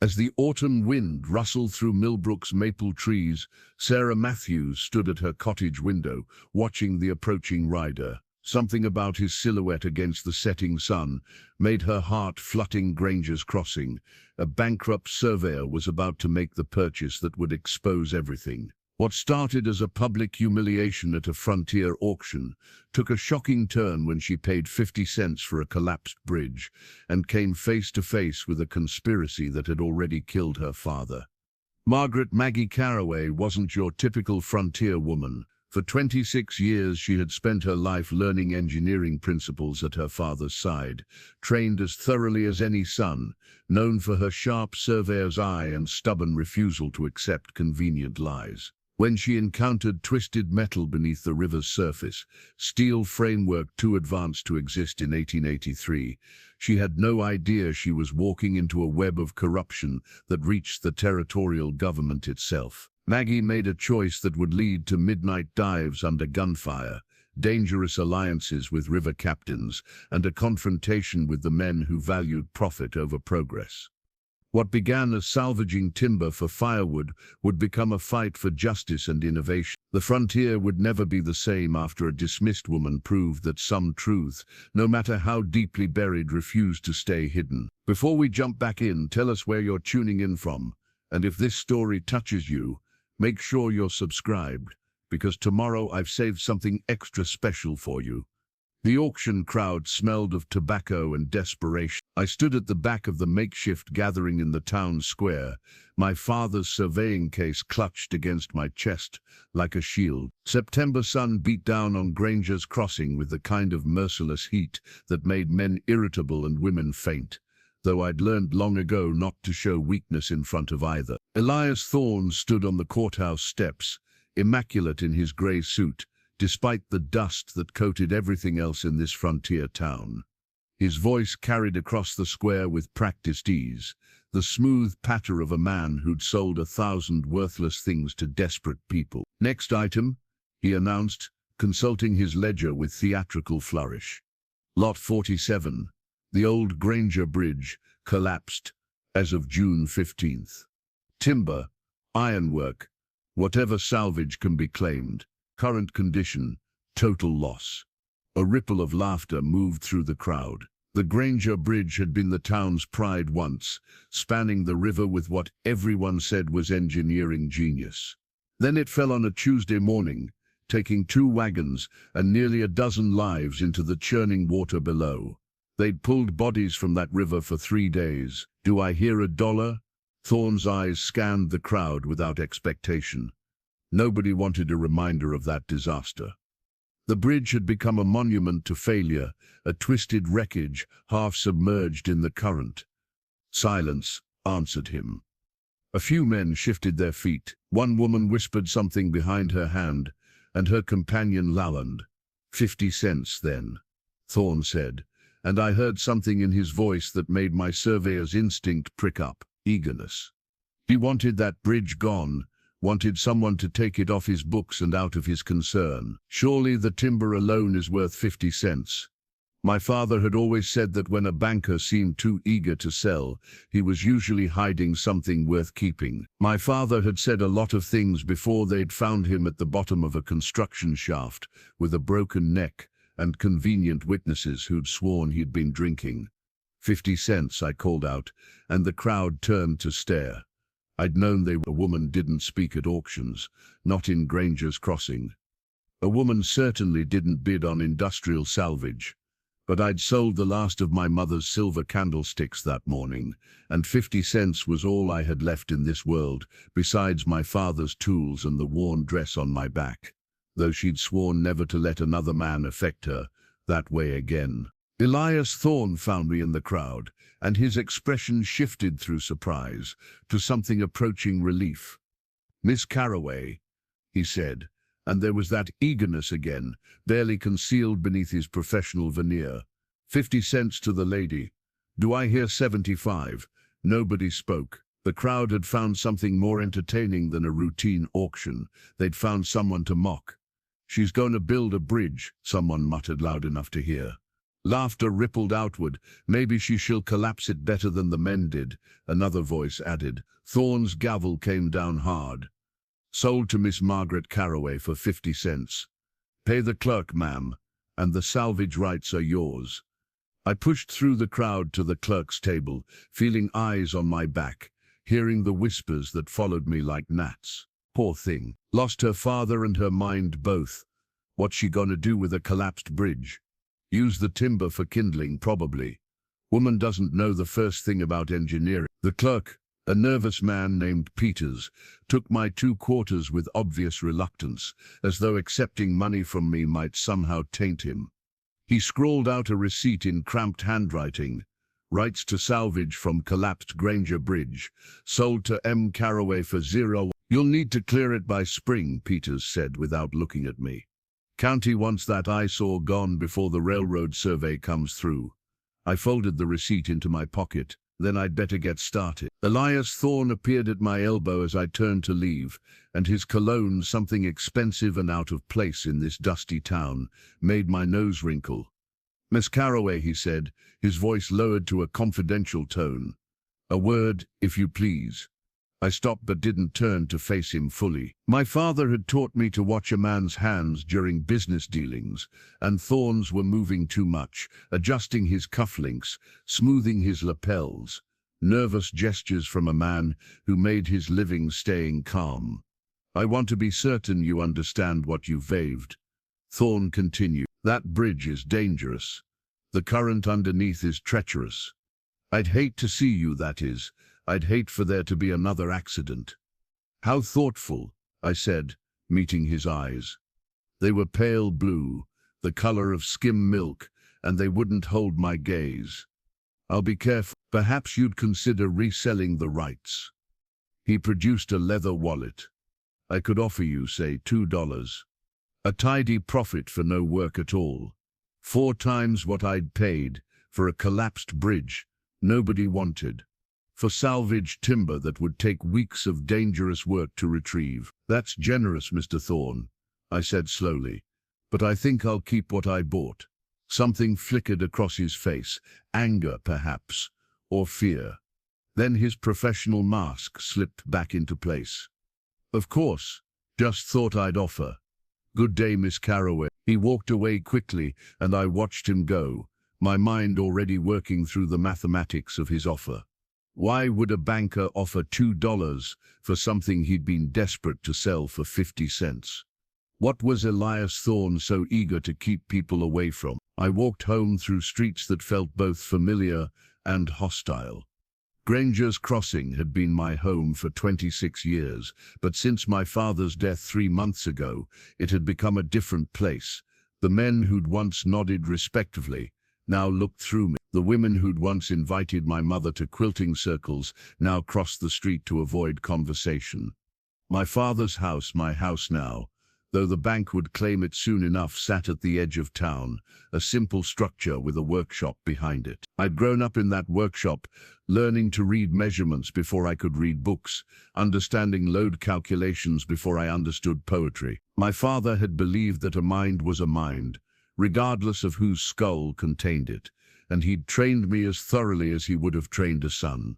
As the autumn wind rustled through Millbrook's maple trees, Sarah Matthews stood at her cottage window, watching the approaching rider. Something about his silhouette against the setting sun made her heart flutter. Granger's crossing. A bankrupt surveyor was about to make the purchase that would expose everything. What started as a public humiliation at a frontier auction took a shocking turn when she paid 50 cents for a collapsed bridge and came face to face with a conspiracy that had already killed her father. Margaret Maggie Carroway wasn't your typical frontier woman. For 26 years she had spent her life learning engineering principles at her father's side, trained as thoroughly as any son, known for her sharp surveyor's eye and stubborn refusal to accept convenient lies. When she encountered twisted metal beneath the river's surface, steel framework too advanced to exist in 1883, she had no idea she was walking into a web of corruption that reached the territorial government itself. Maggie made a choice that would lead to midnight dives under gunfire, dangerous alliances with river captains, and a confrontation with the men who valued profit over progress. What began as salvaging timber for firewood would become a fight for justice and innovation. The frontier would never be the same after a dismissed woman proved that some truth, no matter how deeply buried, refused to stay hidden. Before we jump back in, tell us where you're tuning in from, and if this story touches you, make sure you're subscribed, because tomorrow I've saved something extra special for you. The auction crowd smelled of tobacco and desperation. I stood at the back of the makeshift gathering in the town square, my father's surveying case clutched against my chest like a shield. September sun beat down on Granger's crossing with the kind of merciless heat that made men irritable and women faint, though I'd learned long ago not to show weakness in front of either. Elias Thorne stood on the courthouse steps, immaculate in his gray suit, despite the dust that coated everything else in this frontier town. His voice carried across the square with practiced ease, the smooth patter of a man who'd sold 1,000 worthless things to desperate people. "Next item," he announced, consulting his ledger with theatrical flourish. Lot 47, the old Granger Bridge, collapsed as of June 15th. Timber, ironwork, whatever salvage can be claimed. Current condition, total loss. A ripple of laughter moved through the crowd. The Granger Bridge had been the town's pride once, spanning the river with what everyone said was engineering genius. Then it fell on a Tuesday morning, taking 2 wagons and nearly a dozen lives into the churning water below. They'd pulled bodies from that river for 3 days. "Do I hear $1? Thorne's eyes scanned the crowd without expectation. Nobody wanted a reminder of that disaster. The bridge had become a monument to failure, a twisted wreckage, half submerged in the current. Silence answered him. A few men shifted their feet. One woman whispered something behind her hand, and her companion lallened. 50 cents, then, Thorne said, and I heard something in his voice that made my surveyor's instinct prick up, eagerness. He wanted that bridge gone, wanted someone to take it off his books and out of his concern. Surely the timber alone is worth 50 cents. My father had always said that when a banker seemed too eager to sell, he was usually hiding something worth keeping. My father had said a lot of things before they'd found him at the bottom of a construction shaft with a broken neck and convenient witnesses who'd sworn he'd been drinking. 50 cents, I called out, and the crowd turned to stare. I'd known a woman didn't speak at auctions, not in Granger's crossing. A woman certainly didn't bid on industrial salvage. But I'd sold the last of my mother's silver candlesticks that morning, and 50 cents was all I had left in this world, besides my father's tools and the worn dress on my back, though she'd sworn never to let another man affect her that way again. Elias Thorne found me in the crowd, and his expression shifted through surprise to something approaching relief. "Miss Carroway," he said, and there was that eagerness again, barely concealed beneath his professional veneer. 50 cents to the lady. Do I hear 75? Nobody spoke. The crowd had found something more entertaining than a routine auction. They'd found someone to mock. "She's going to build a bridge," someone muttered loud enough to hear. Laughter rippled outward. Maybe she shall collapse it better than the men did, another voice added. Thorne's gavel came down hard. Sold to Miss Margaret Carroway for 50 cents. Pay the clerk, ma'am, and the salvage rights are yours. I pushed through the crowd to the clerk's table, feeling eyes on my back, hearing the whispers that followed me like gnats. Poor thing. Lost her father and her mind both. What's she gonna do with a collapsed bridge? Use the timber for kindling, probably. Woman doesn't know the first thing about engineering. The clerk, a nervous man named Peters, took my 2 quarters with obvious reluctance, as though accepting money from me might somehow taint him. He scrawled out a receipt in cramped handwriting. Rights to salvage from collapsed Granger Bridge, sold to M. Carroway for 0. You'll need to clear it by spring, Peters said without looking at me. County wants that eyesore gone before the railroad survey comes through. I folded the receipt into my pocket. Then I'd better get started. Elias Thorne appeared at my elbow as I turned to leave, and his cologne, something expensive and out of place in this dusty town, made my nose wrinkle. Miss Carroway, he said, his voice lowered to a confidential tone. A word, if you please. I stopped but didn't turn to face him fully. My father had taught me to watch a man's hands during business dealings, and Thorne's were moving too much, adjusting his cufflinks, smoothing his lapels, nervous gestures from a man who made his living staying calm. I want to be certain you understand what you've waved. Thorne continued. That bridge is dangerous. The current underneath is treacherous. I'd hate to see you, that is. I'd hate for there to be another accident. How thoughtful, I said, meeting his eyes. They were pale blue, the color of skim milk, and they wouldn't hold my gaze. I'll be careful. Perhaps you'd consider reselling the rights. He produced a leather wallet. I could offer you, say, $2. A tidy profit for no work at all. 4 times what I'd paid for a collapsed bridge nobody wanted. For salvaged timber that would take weeks of dangerous work to retrieve. That's generous, Mr. Thorne, I said slowly, but I think I'll keep what I bought. Something flickered across his face, anger perhaps, or fear. Then his professional mask slipped back into place. Of course, just thought I'd offer. Good day, Miss Carroway. He walked away quickly, and I watched him go, my mind already working through the mathematics of his offer. Why would a banker offer $2 for something he'd been desperate to sell for 50 cents? What was Elias Thorne so eager to keep people away from? I walked home through streets that felt both familiar and hostile. Granger's Crossing had been my home for 26 years, but since my father's death 3 months ago, it had become a different place. The men who'd once nodded respectfully now looked through me. The women who'd once invited my mother to quilting circles now crossed the street to avoid conversation. My father's house, my house now, though the bank would claim it soon enough, sat at the edge of town, a simple structure with a workshop behind it. I'd grown up in that workshop, learning to read measurements before I could read books, understanding load calculations before I understood poetry. My father had believed that a mind was a mind, regardless of whose skull contained it, and he'd trained me as thoroughly as he would have trained a son.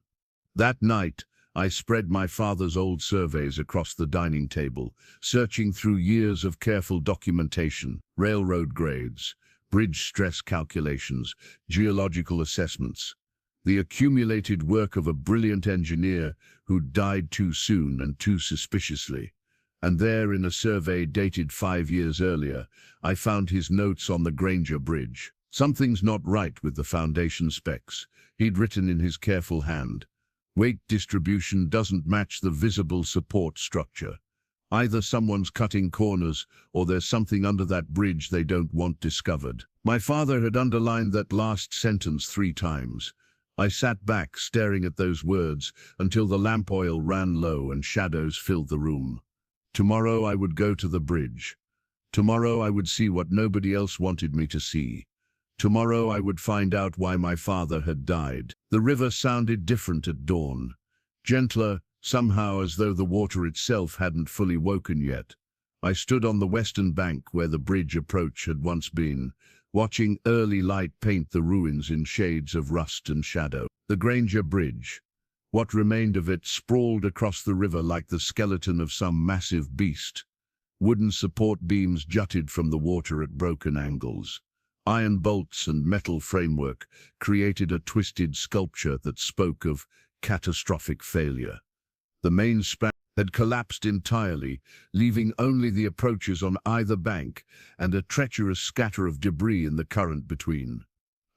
That night, I spread my father's old surveys across the dining table, searching through years of careful documentation, railroad grades, bridge stress calculations, geological assessments, the accumulated work of a brilliant engineer who'd died too soon and too suspiciously. And there, in a survey dated 5 years earlier, I found his notes on the Granger Bridge. Something's not right with the foundation specs, he'd written in his careful hand. Weight distribution doesn't match the visible support structure. Either someone's cutting corners, or there's something under that bridge they don't want discovered. My father had underlined that last sentence 3 times. I sat back, staring at those words, until the lamp oil ran low and shadows filled the room. Tomorrow I would go to the bridge. Tomorrow I would see what nobody else wanted me to see. Tomorrow I would find out why my father had died. The river sounded different at dawn, gentler, somehow as though the water itself hadn't fully woken yet. I stood on the western bank where the bridge approach had once been, watching early light paint the ruins in shades of rust and shadow. The Granger Bridge. What remained of it sprawled across the river like the skeleton of some massive beast. Wooden support beams jutted from the water at broken angles. Iron bolts and metal framework created a twisted sculpture that spoke of catastrophic failure. The main span had collapsed entirely, leaving only the approaches on either bank and a treacherous scatter of debris in the current between.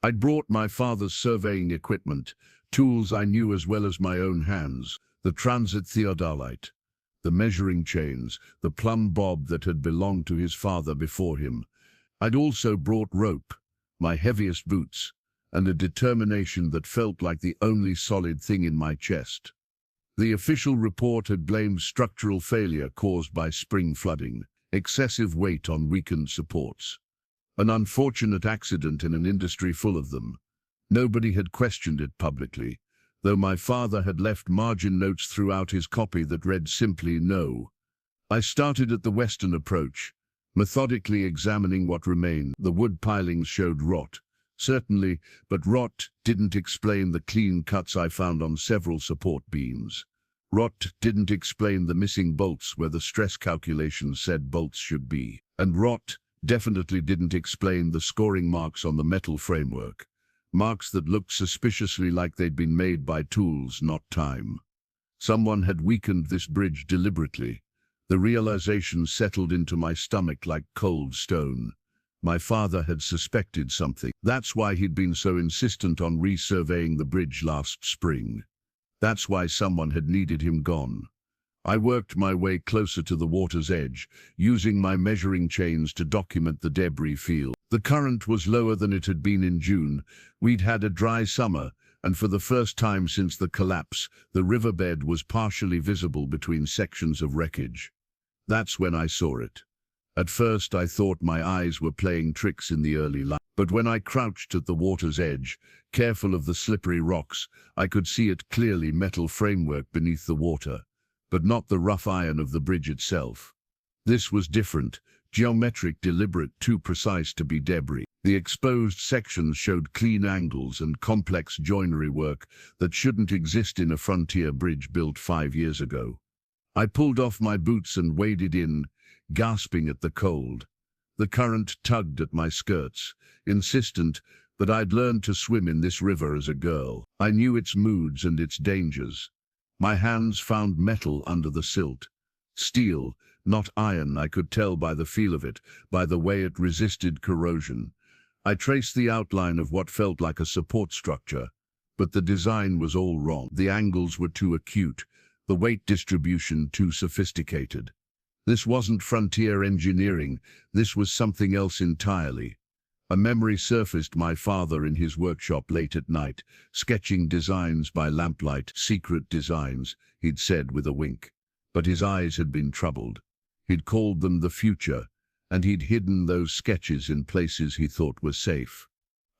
I'd brought my father's surveying equipment, tools I knew as well as my own hands, the transit theodolite, the measuring chains, the plumb bob that had belonged to his father before him. I'd also brought rope, my heaviest boots, and a determination that felt like the only solid thing in my chest. The official report had blamed structural failure caused by spring flooding, excessive weight on weakened supports. An unfortunate accident in an industry full of them. Nobody had questioned it publicly, though my father had left margin notes throughout his copy that read simply no. I started at the western approach, methodically examining what remained. The wood pilings showed rot, certainly, but rot didn't explain the clean cuts I found on several support beams. Rot didn't explain the missing bolts where the stress calculations said bolts should be. And rot definitely didn't explain the scoring marks on the metal framework. Marks that looked suspiciously like they'd been made by tools, not time. Someone had weakened this bridge deliberately. The realization settled into my stomach like cold stone. My father had suspected something. That's why he'd been so insistent on resurveying the bridge last spring. That's why someone had needed him gone. I worked my way closer to the water's edge, using my measuring chains to document the debris field. The current was lower than it had been in June. We'd had a dry summer, and for the first time since the collapse, the riverbed was partially visible between sections of wreckage. That's when I saw it. At first I thought my eyes were playing tricks in the early light, but when I crouched at the water's edge, careful of the slippery rocks, I could see it clearly: metal framework beneath the water, but not the rough iron of the bridge itself. This was different, geometric, deliberate, too precise to be debris. The exposed sections showed clean angles and complex joinery work that shouldn't exist in a frontier bridge built 5 years ago. I pulled off my boots and waded in, gasping at the cold. The current tugged at my skirts, insistent that I'd learned to swim in this river as a girl. I knew its moods and its dangers. My hands found metal under the silt. Steel, not iron. I could tell by the feel of it, by the way it resisted corrosion. I traced the outline of what felt like a support structure, but the design was all wrong. The angles were too acute, the weight distribution too sophisticated. This wasn't frontier engineering, this was something else entirely. A memory surfaced: my father in his workshop late at night, sketching designs by lamplight. Secret designs, he'd said with a wink. But his eyes had been troubled. He'd called them the future, and he'd hidden those sketches in places he thought were safe.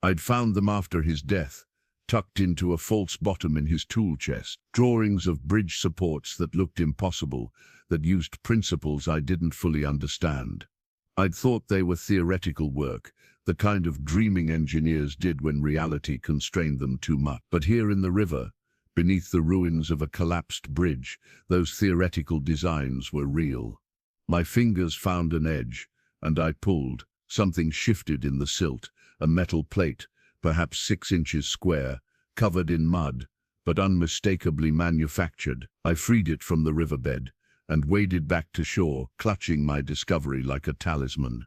I'd found them after his death, tucked into a false bottom in his tool chest. Drawings of bridge supports that looked impossible, that used principles I didn't fully understand. I'd thought they were theoretical work, the kind of dreaming engineers did when reality constrained them too much. But here in the river, beneath the ruins of a collapsed bridge, those theoretical designs were real. My fingers found an edge, and I pulled. Something shifted in the silt, a metal plate, perhaps 6 inches square, covered in mud, but unmistakably manufactured. I freed it from the riverbed and waded back to shore, clutching my discovery like a talisman.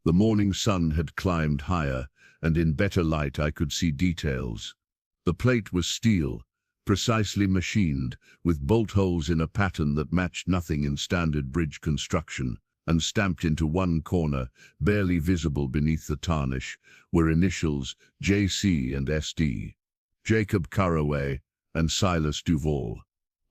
The morning sun had climbed higher, and in better light I could see details. The plate was steel, precisely machined, with bolt holes in a pattern that matched nothing in standard bridge construction, and stamped into one corner, barely visible beneath the tarnish, were initials J.C. and S.D. Jacob Carroway and Silas Duval.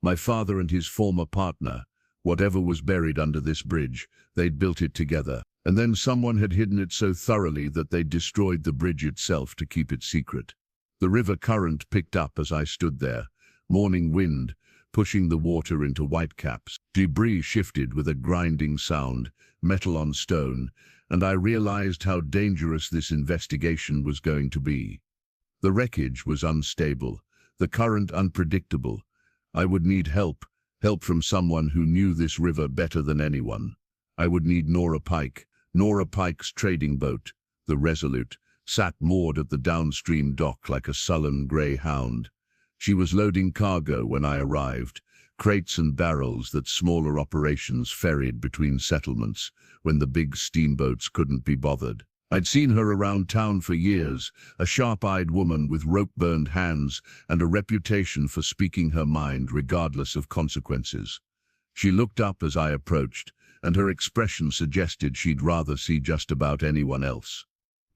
My father and his former partner. Whatever was buried under this bridge, they'd built it together. And then someone had hidden it so thoroughly that they destroyed the bridge itself to keep it secret. The river current picked up as I stood there, morning wind, pushing the water into whitecaps. Debris shifted with a grinding sound, metal on stone, and I realized how dangerous this investigation was going to be. The wreckage was unstable, the current unpredictable. I would need help from someone who knew this river better than anyone. I would need Nora Pike. Nora Pike's trading boat, the Resolute, sat moored at the downstream dock like a sullen grey hound. She was loading cargo when I arrived, crates and barrels that smaller operations ferried between settlements when the big steamboats couldn't be bothered. I'd seen her around town for years, a sharp-eyed woman with rope-burned hands and a reputation for speaking her mind regardless of consequences. She looked up as I approached, and her expression suggested she'd rather see just about anyone else.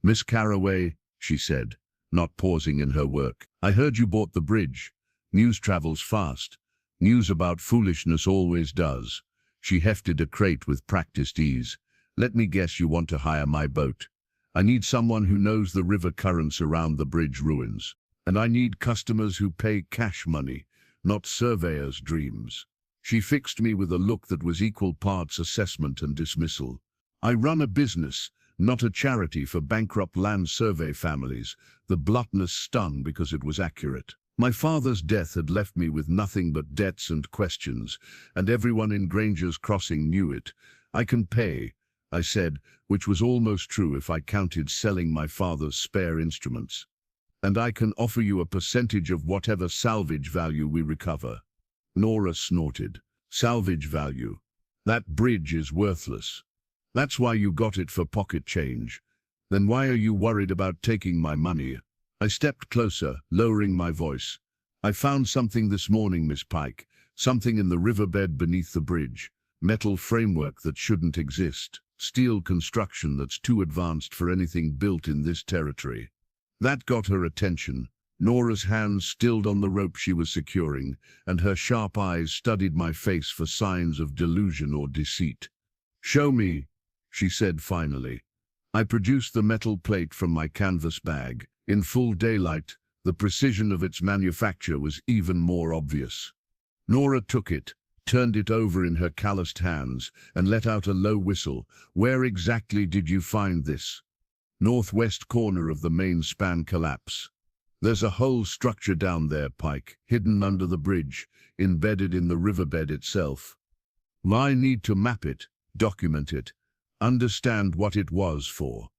"Miss Carroway," she said, not pausing in her work, "I heard you bought the bridge. News travels fast. News about foolishness always does." She hefted a crate with practiced ease. "Let me guess you want to hire my boat. I need someone who knows the river currents around the bridge ruins. And I need customers who pay cash money, not surveyors' dreams." She fixed me with a look that was equal parts assessment and dismissal. "I run a business, not a charity for bankrupt land survey families." The bluntness stung because it was accurate. My father's death had left me with nothing but debts and questions, and everyone in Granger's Crossing knew it. "I can pay," I said, which was almost true if I counted selling my father's spare instruments. "And I can offer you a percentage of whatever salvage value we recover." Nora snorted. "Salvage value? That bridge is worthless. That's why you got it for pocket change. Then why are you worried about taking my money?" I stepped closer, lowering my voice. "I found something this morning, Miss Pike. Something in the riverbed beneath the bridge. Metal framework that shouldn't exist. Steel construction that's too advanced for anything built in this territory." That got her attention. Nora's hands stilled on the rope she was securing, and her sharp eyes studied my face for signs of delusion or deceit. "Show me," she said finally. I produced the metal plate from my canvas bag. In full daylight, the precision of its manufacture was even more obvious. Nora took it, turned it over in her calloused hands, and let out a low whistle. "Where exactly did you find this?" "Northwest corner of the main span collapse. There's a whole structure down there, Pike, hidden under the bridge, embedded in the riverbed itself. I need to map it, document it, understand what it was for."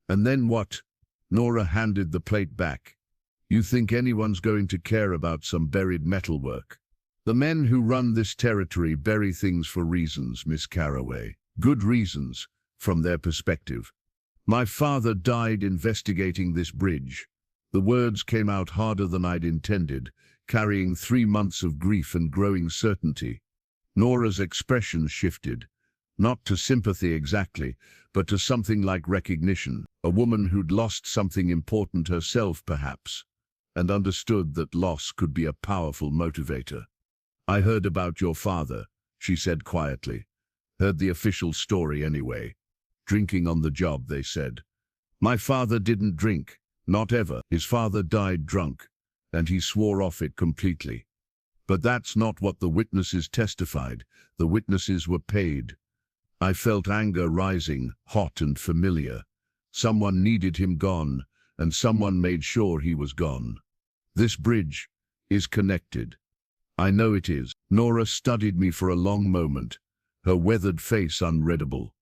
"And then what?" Nora handed the plate back. "You think anyone's going to care about some buried metalwork? The men who run this territory bury things for reasons, Miss Carroway. Good reasons, from their perspective. My father died investigating this bridge." The words came out harder than I'd intended, carrying 3 months of grief and growing certainty. Nora's expression shifted. Not to sympathy exactly, but to something like recognition. A woman who'd lost something important herself, perhaps, and understood that loss could be a powerful motivator. "I heard about your father," she said quietly. "Heard the official story anyway. Drinking on the job, they said. My father didn't drink, not ever. His father died drunk, and he swore off it completely. But that's not what the witnesses testified. The witnesses were paid." I felt anger rising, hot and familiar. Someone needed him gone, and someone made sure he was gone. "This bridge is connected." "I know it is." Nora studied me for a long moment, her weathered face unreadable.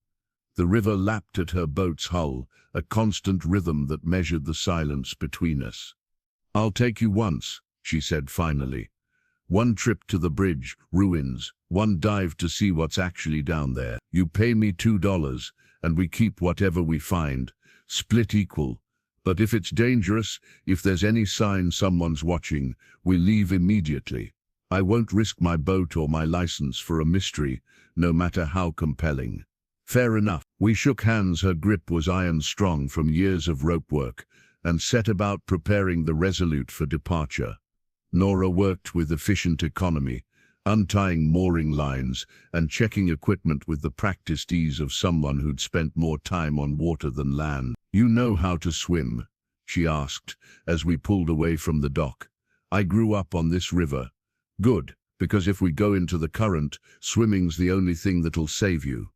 The river lapped at her boat's hull, a constant rhythm that measured the silence between us. "I'll take you once," she said finally. "One trip to the bridge, ruins, one dive to see what's actually down there. You pay me $2, and we keep whatever we find, split equal. But if it's dangerous, if there's any sign someone's watching, we leave immediately. I won't risk my boat or my license for a mystery, no matter how compelling." "Fair enough." We shook hands. Her grip was iron strong from years of rope work, and set about preparing the Resolute for departure. Nora worked with efficient economy, untying mooring lines and checking equipment with the practiced ease of someone who'd spent more time on water than land. "You know how to swim?" she asked as we pulled away from the dock. "I grew up on this river." "Good, because if we go into the current, swimming's the only thing that'll save you."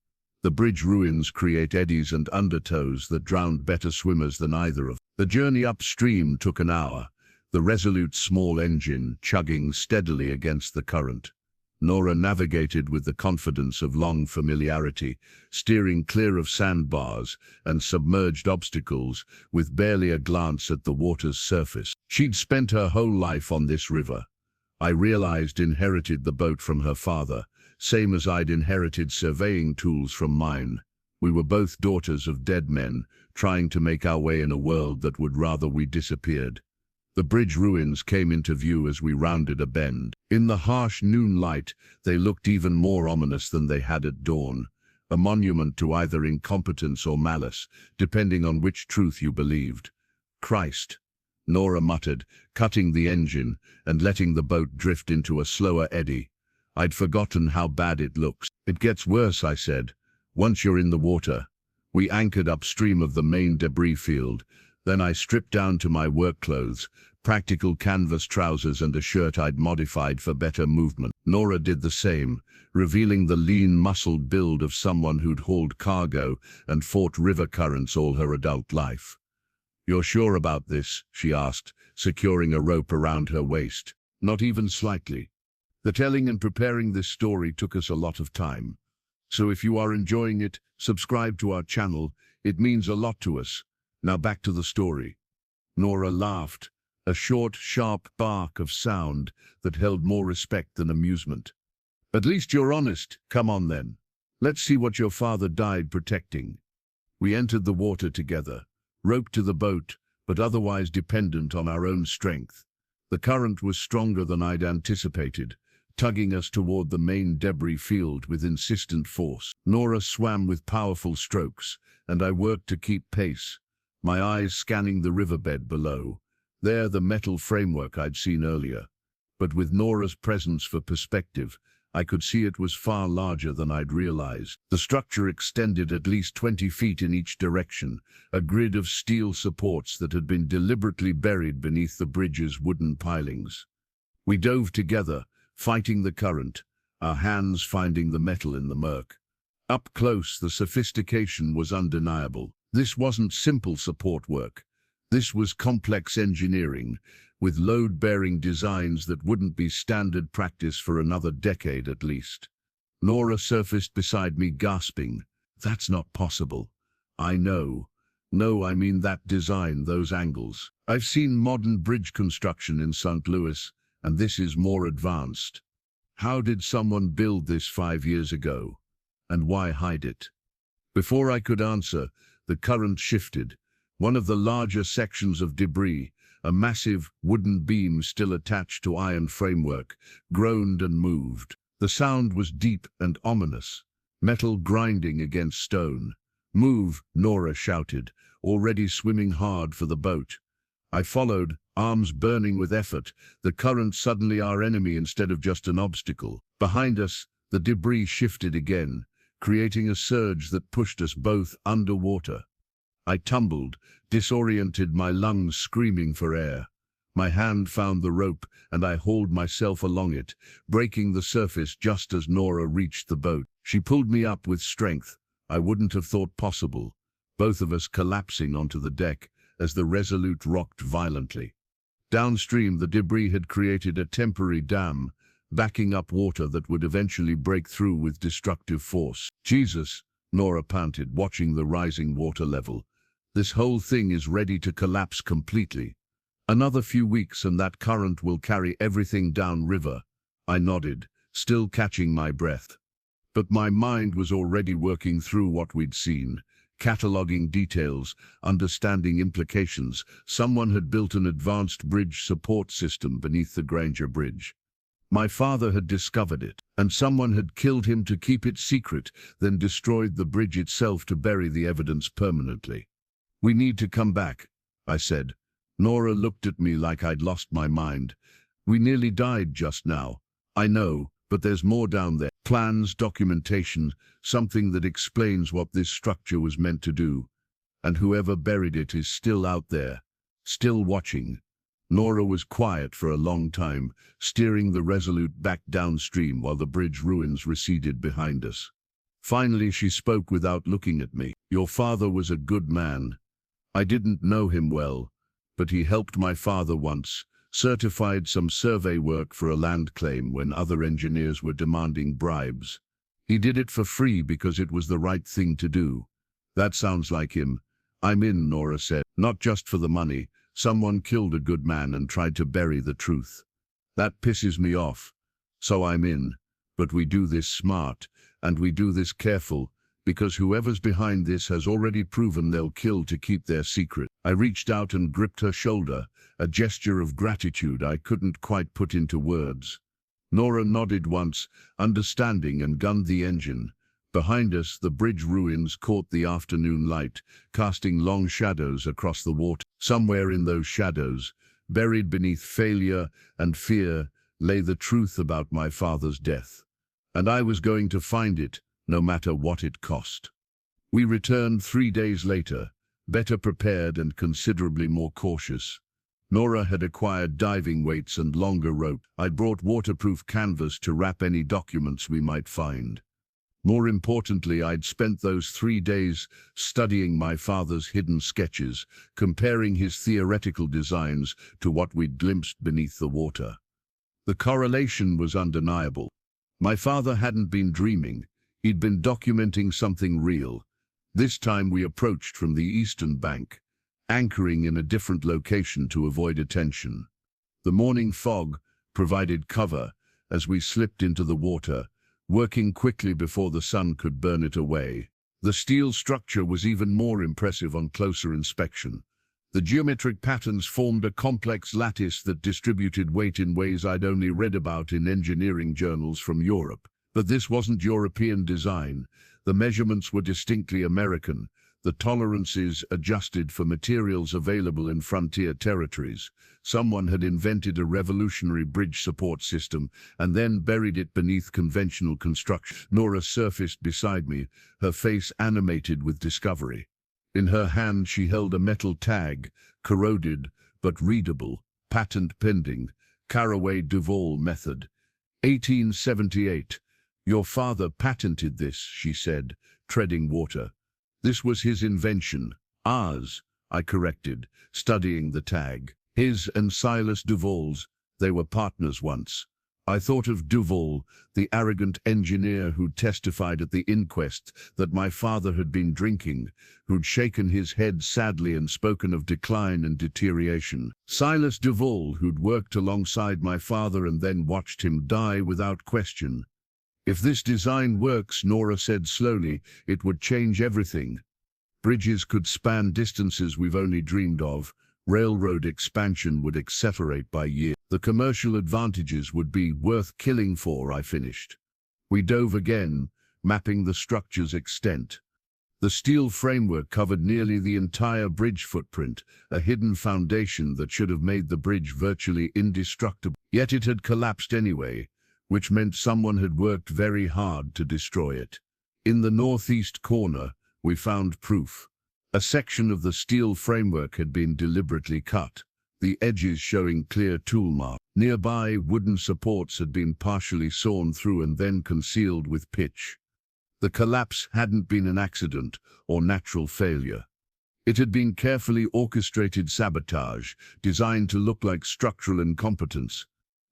The bridge ruins create eddies and undertows that drowned better swimmers than either of them. The journey upstream took an hour, the resolute small engine chugging steadily against the current. Nora navigated with the confidence of long familiarity, steering clear of sandbars and submerged obstacles with barely a glance at the water's surface. She'd spent her whole life on this river. I realized inherited the boat from her father, same as I'd inherited surveying tools from mine. We were both daughters of dead men, trying to make our way in a world that would rather we disappeared. The bridge ruins came into view as we rounded a bend. In the harsh noon light, they looked even more ominous than they had at dawn, a monument to either incompetence or malice, depending on which truth you believed. Christ, Nora muttered, cutting the engine and letting the boat drift into a slower eddy. I'd forgotten how bad it looks. It gets worse, I said, once you're in the water. We anchored upstream of the main debris field. Then I stripped down to my work clothes, practical canvas trousers and a shirt I'd modified for better movement. Nora did the same, revealing the lean, muscled build of someone who'd hauled cargo and fought river currents all her adult life. "You're sure about this?" she asked, securing a rope around her waist. "Not even slightly. The telling and preparing this story took us a lot of time. So if you are enjoying it, subscribe to our channel. It means a lot to us. Now back to the story." Nora laughed, a short, sharp bark of sound that held more respect than amusement. "At least you're honest. Come on then. Let's see what your father died protecting." We entered the water together, roped to the boat, but otherwise dependent on our own strength. The current was stronger than I'd anticipated, tugging us toward the main debris field with insistent force. Nora swam with powerful strokes, and I worked to keep pace, my eyes scanning the riverbed below. There, the metal framework I'd seen earlier. But with Nora's presence for perspective, I could see it was far larger than I'd realized. The structure extended at least 20 feet in each direction, a grid of steel supports that had been deliberately buried beneath the bridge's wooden pilings. We dove together, fighting the current, our hands finding the metal in the murk. Up close, the sophistication was undeniable. This wasn't simple support work. This was complex engineering, with load-bearing designs that wouldn't be standard practice for another decade at least. Nora surfaced beside me, gasping, "That's not possible." "I know. No, I mean that design, those angles. I've seen modern bridge construction in St. Louis, and this is more advanced. How did someone build this 5 years ago? And why hide it?" Before I could answer, the current shifted. One of the larger sections of debris, a massive wooden beam still attached to iron framework, groaned and moved. The sound was deep and ominous, metal grinding against stone. "Move," Nora shouted, already swimming hard for the boat. I followed, arms burning with effort, the current suddenly our enemy instead of just an obstacle. Behind us, the debris shifted again, creating a surge that pushed us both underwater. I tumbled, disoriented, my lungs screaming for air. My hand found the rope, and I hauled myself along it, breaking the surface just as Nora reached the boat. She pulled me up with strength I wouldn't have thought possible, both of us collapsing onto the deck as the Resolute rocked violently. Downstream, the debris had created a temporary dam, backing up water that would eventually break through with destructive force. "Jesus," Nora panted, watching the rising water level. "This whole thing is ready to collapse completely. Another few weeks and that current will carry everything downriver." I nodded, still catching my breath. But my mind was already working through what we'd seen, cataloging details, understanding implications. Someone had built an advanced bridge support system beneath the Granger bridge. My father had discovered it, and someone had killed him to keep it secret, then destroyed the bridge itself to bury the evidence permanently. "We need to come back," I said. Nora looked at me like I'd lost my mind. "We nearly died just now." "I know, but there's more down there. Plans, documentation, something that explains what this structure was meant to do. And whoever buried it is still out there, still watching." Nora was quiet for a long time, steering the Resolute back downstream while the bridge ruins receded behind us. Finally, she spoke without looking at me. Your father was a good man. I didn't know him well, but he helped my father once, certified some survey work for a land claim when other engineers were demanding bribes. He did it for free because it was the right thing to do. That sounds like him. I'm in, Nora said. Not just for the money. Someone killed a good man and tried to bury the truth. That pisses me off. So I'm in. But we do this smart, and we do this careful, because whoever's behind this has already proven they'll kill to keep their secret. I reached out and gripped her shoulder, a gesture of gratitude I couldn't quite put into words. Nora nodded once, understanding, and gunned the engine. Behind us, the bridge ruins caught the afternoon light, casting long shadows across the water. Somewhere in those shadows, buried beneath failure and fear, lay the truth about my father's death. And I was going to find it, no matter what it cost. We returned 3 days later, better prepared and considerably more cautious. Nora had acquired diving weights and longer rope. I'd brought waterproof canvas to wrap any documents we might find. More importantly, I'd spent those 3 days studying my father's hidden sketches, comparing his theoretical designs to what we'd glimpsed beneath the water. The correlation was undeniable. My father hadn't been dreaming. He'd been documenting something real. This time we approached from the eastern bank, anchoring in a different location to avoid attention. The morning fog provided cover as we slipped into the water, working quickly before the sun could burn it away. The steel structure was even more impressive on closer inspection. The geometric patterns formed a complex lattice that distributed weight in ways I'd only read about in engineering journals from Europe. But this wasn't European design. The measurements were distinctly American, the tolerances adjusted for materials available in frontier territories. Someone had invented a revolutionary bridge support system and then buried it beneath conventional construction. Nora surfaced beside me, her face animated with discovery. In her hand she held a metal tag, corroded but readable, patent pending, Carroway Duval method. 1878. Your father patented this, she said, treading water. This was his invention. Ours, I corrected, studying the tag. His and Silas Duval's, they were partners once. I thought of Duval, the arrogant engineer who'd testified at the inquest that my father had been drinking, who'd shaken his head sadly and spoken of decline and deterioration. Silas Duval, who'd worked alongside my father and then watched him die without question. If this design works, Nora said slowly, it would change everything. Bridges could span distances we've only dreamed of. Railroad expansion would accelerate by years. The commercial advantages would be worth killing for, I finished. We dove again, mapping the structure's extent. The steel framework covered nearly the entire bridge footprint, a hidden foundation that should have made the bridge virtually indestructible. Yet it had collapsed anyway, which meant someone had worked very hard to destroy it. In the northeast corner, we found proof. A section of the steel framework had been deliberately cut, the edges showing clear tool marks. Nearby, wooden supports had been partially sawn through and then concealed with pitch. The collapse hadn't been an accident or natural failure. It had been carefully orchestrated sabotage, designed to look like structural incompetence.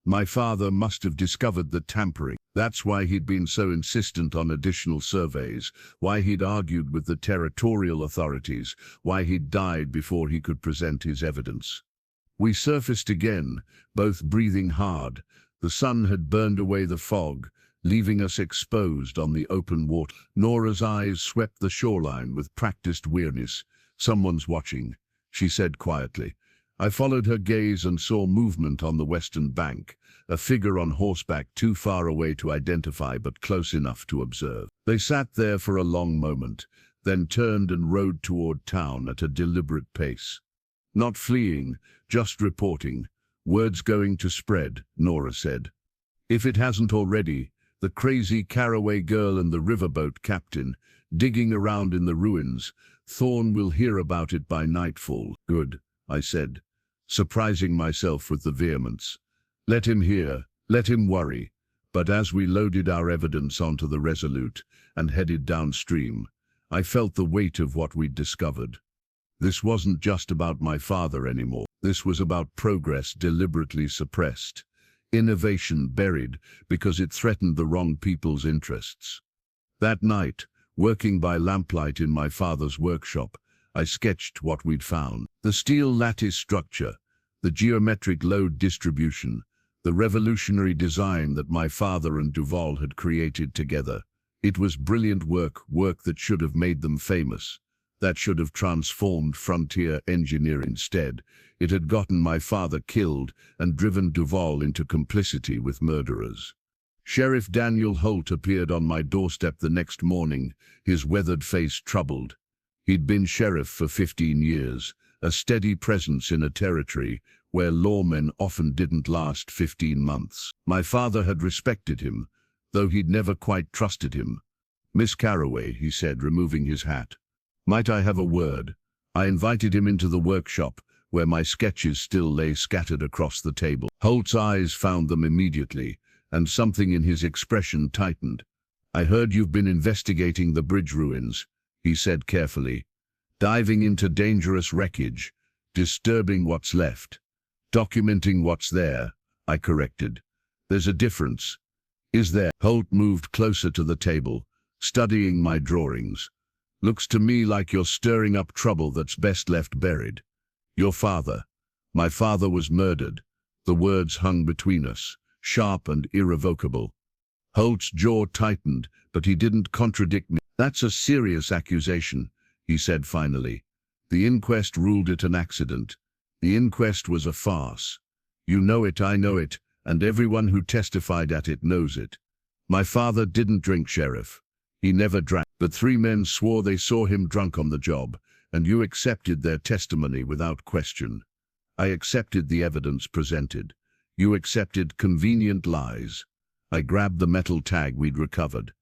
My father must have discovered the tampering. That's why he'd been so insistent on additional surveys, why he'd argued with the territorial authorities, why he'd died before he could present his evidence. We surfaced again, both breathing hard. The sun had burned away the fog, leaving us exposed on the open water. Nora's eyes swept the shoreline with practiced weariness. Someone's watching, she said quietly. I followed her gaze and saw movement on the western bank, a figure on horseback too far away to identify but close enough to observe. They sat there for a long moment, then turned and rode toward town at a deliberate pace. Not fleeing, just reporting. Word's going to spread, Nora said. If it hasn't already, the crazy Carroway girl and the riverboat captain, digging around in the ruins, Thorne will hear about it by nightfall. Good, I said, surprising myself with the vehemence. Let him hear, let him worry. But as we loaded our evidence onto the Resolute and headed downstream, I felt the weight of what we'd discovered. This wasn't just about my father anymore. This was about progress deliberately suppressed, innovation buried because it threatened the wrong people's interests. That night, working by lamplight in my father's workshop, I sketched what we'd found. The steel lattice structure, the geometric load distribution, the revolutionary design that my father and Duval had created together. It was brilliant work that should have made them famous, that should have transformed frontier engineering. Instead, it had gotten my father killed and driven Duval into complicity with murderers. Sheriff Daniel Holt appeared on my doorstep the next morning, his weathered face troubled. He'd been sheriff for 15 years, a steady presence in a territory where lawmen often didn't last 15 months. My father had respected him, though he'd never quite trusted him. "Miss Carroway," he said, removing his hat. "Might I have a word?" I invited him into the workshop, where my sketches still lay scattered across the table. Holt's eyes found them immediately, and something in his expression tightened. "I heard you've been investigating the bridge ruins," he said carefully. "Diving into dangerous wreckage, disturbing what's left. Documenting what's there," I corrected. "There's a difference." "Is there?" Holt moved closer to the table, studying my drawings. "Looks to me like you're stirring up trouble that's best left buried. Your father. My father was murdered." The words hung between us, sharp and irrevocable. Holt's jaw tightened, but he didn't contradict me. "That's a serious accusation," he said finally. "The inquest ruled it an accident. The inquest was a farce. You know it, I know it, and everyone who testified at it knows it. My father didn't drink, Sheriff. He never drank, but 3 men swore they saw him drunk on the job, and you accepted their testimony without question. I accepted the evidence presented. You accepted convenient lies. I grabbed the metal tag we'd recovered.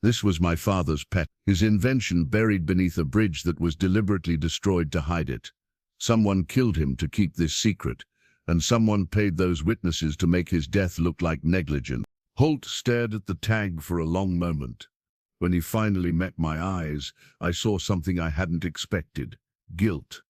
This was my father's pet, his invention buried beneath a bridge that was deliberately destroyed to hide it. Someone killed him to keep this secret, and someone paid those witnesses to make his death look like negligence." Holt stared at the tag for a long moment. When he finally met my eyes, I saw something I hadn't expected: guilt.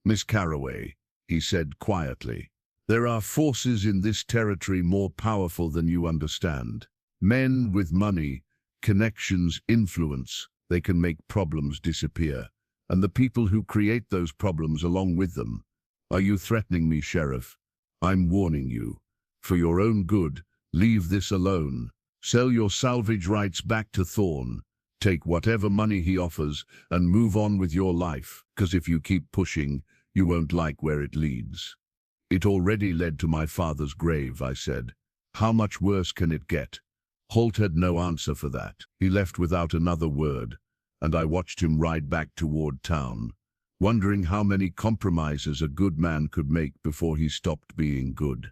"Miss Carroway," he said quietly, "there are forces in this territory more powerful than you understand. Men with money, connections, influence. They can make problems disappear, and the people who create those problems along with them. Are you threatening me, Sheriff? I'm warning you. For your own good, leave this alone. Sell your salvage rights back to Thorne. Take whatever money he offers and move on with your life, because if you keep pushing, you won't like where it leads." "It already led to my father's grave," I said. "How much worse can it get?" Holt had no answer for that. He left without another word, and I watched him ride back toward town, wondering how many compromises a good man could make before he stopped being good.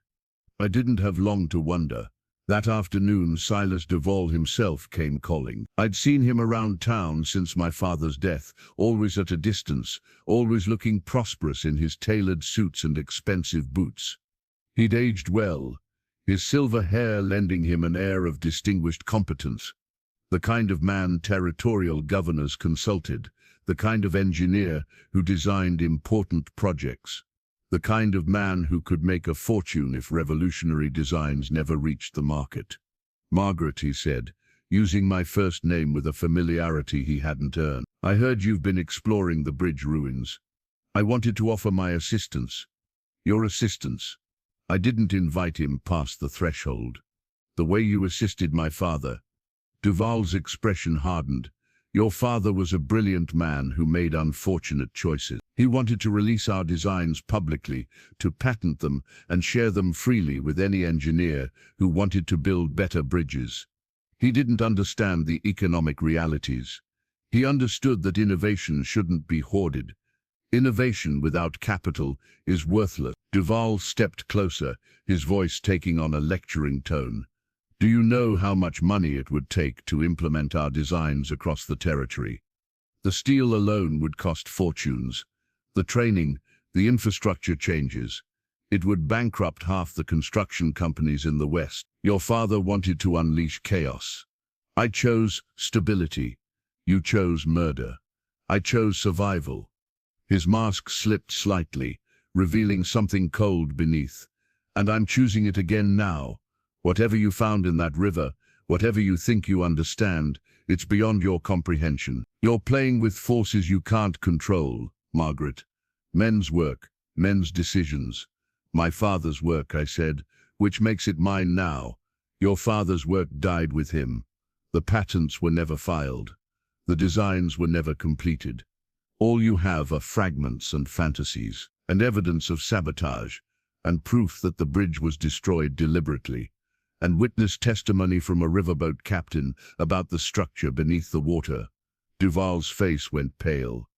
I didn't have long to wonder. That afternoon, Silas Duval himself came calling. I'd seen him around town since my father's death, always at a distance, always looking prosperous in his tailored suits and expensive boots. He'd aged well, his silver hair lending him an air of distinguished competence. The kind of man territorial governors consulted, the kind of engineer who designed important projects, the kind of man who could make a fortune if revolutionary designs never reached the market. "Margaret," he said, using my first name with a familiarity he hadn't earned, "I heard you've been exploring the bridge ruins. I wanted to offer my assistance." "Your assistance?" I didn't invite him past the threshold. "The way you assisted my father." Duval's expression hardened. "Your father was a brilliant man who made unfortunate choices. He wanted to release our designs publicly, to patent them and share them freely with any engineer who wanted to build better bridges. He didn't understand the economic realities. He understood that innovation shouldn't be hoarded. Innovation without capital is worthless." Duval stepped closer, his voice taking on a lecturing tone. "Do you know how much money it would take to implement our designs across the territory? The steel alone would cost fortunes. The training, the infrastructure changes. It would bankrupt half the construction companies in the West. Your father wanted to unleash chaos. I chose stability. You chose murder. I chose survival. His mask slipped slightly, revealing something cold beneath. And I'm choosing it again now. Whatever you found in that river, whatever you think you understand, it's beyond your comprehension. You're playing with forces you can't control, Margaret. Men's work, men's decisions. My father's work, I said, which makes it mine now. Your father's work died with him. The patents were never filed. The designs were never completed. All you have are fragments and fantasies, and evidence of sabotage, and proof that the bridge was destroyed deliberately, and witness testimony from a riverboat captain about the structure beneath the water. Duval's face went pale.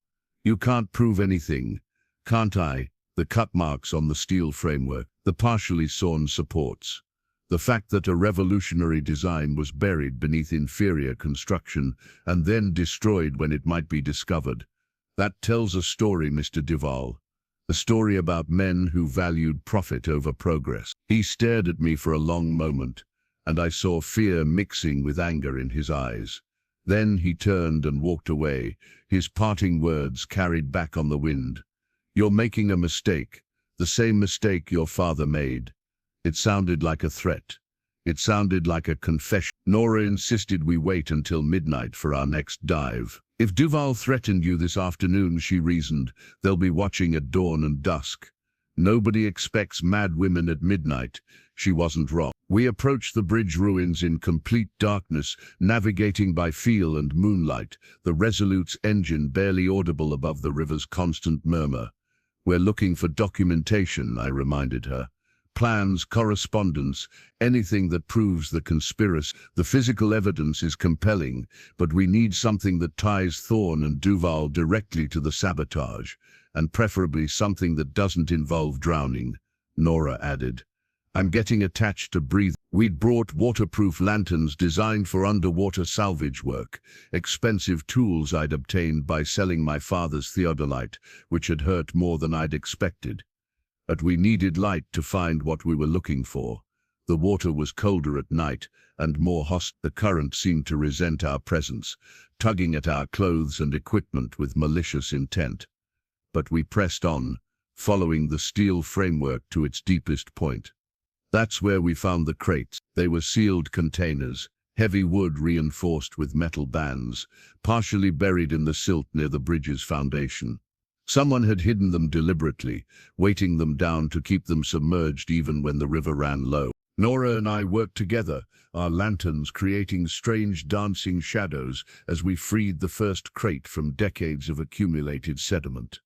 You can't prove anything, can't I? The cut marks on the steel framework, the partially sawn supports. The fact that a revolutionary design was buried beneath inferior construction and then destroyed when it might be discovered. That tells a story, Mr. Duval. A story about men who valued profit over progress. He stared at me for a long moment, and I saw fear mixing with anger in his eyes. Then he turned and walked away, his parting words carried back on the wind. You're making a mistake, the same mistake your father made. It sounded like a threat. It sounded like a confession. Nora insisted we wait until midnight for our next dive. If Duval threatened you this afternoon, she reasoned, they'll be watching at dawn and dusk. Nobody expects mad women at midnight. She wasn't wrong. We approached the bridge ruins in complete darkness, navigating by feel and moonlight, the Resolute's engine barely audible above the river's constant murmur. We're looking for documentation, I reminded her. Plans, correspondence, anything that proves the conspiracy. The physical evidence is compelling, but we need something that ties Thorne and Duval directly to the sabotage, and preferably something that doesn't involve drowning, Nora added. I'm getting attached to breathe. We'd brought waterproof lanterns designed for underwater salvage work, expensive tools I'd obtained by selling my father's theodolite, which had hurt more than I'd expected. But we needed light to find what we were looking for. The water was colder at night and more hostile. The current seemed to resent our presence, tugging at our clothes and equipment with malicious intent. But we pressed on, following the steel framework to its deepest point. That's where we found the crates. They were sealed containers, heavy wood reinforced with metal bands, partially buried in the silt near the bridge's foundation. Someone had hidden them deliberately, weighting them down to keep them submerged even when the river ran low. Nora and I worked together, our lanterns creating strange dancing shadows as we freed the first crate from decades of accumulated sediment.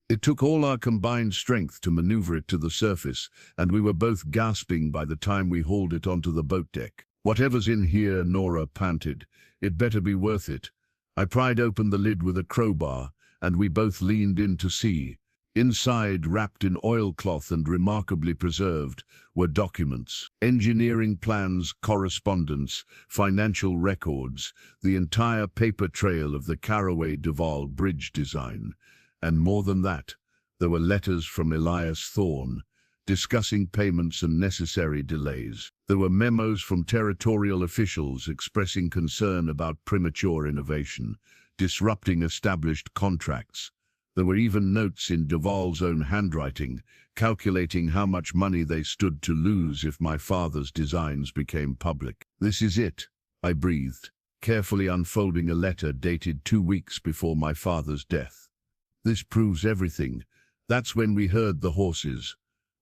It took all our combined strength to maneuver it to the surface, and we were both gasping by the time we hauled it onto the boat deck. Whatever's in here, Nora panted. It better be worth it. I pried open the lid with a crowbar, and we both leaned in to see. Inside, wrapped in oilcloth and remarkably preserved, were documents, engineering plans, correspondence, financial records, the entire paper trail of the Carroway Duval bridge design. And more than that, there were letters from Elias Thorne, discussing payments and necessary delays. There were memos from territorial officials expressing concern about premature innovation, disrupting established contracts. There were even notes in Duval's own handwriting, calculating how much money they stood to lose if my father's designs became public. This is it, I breathed, carefully unfolding a letter dated 2 weeks before my father's death. This proves everything. That's when we heard the horses.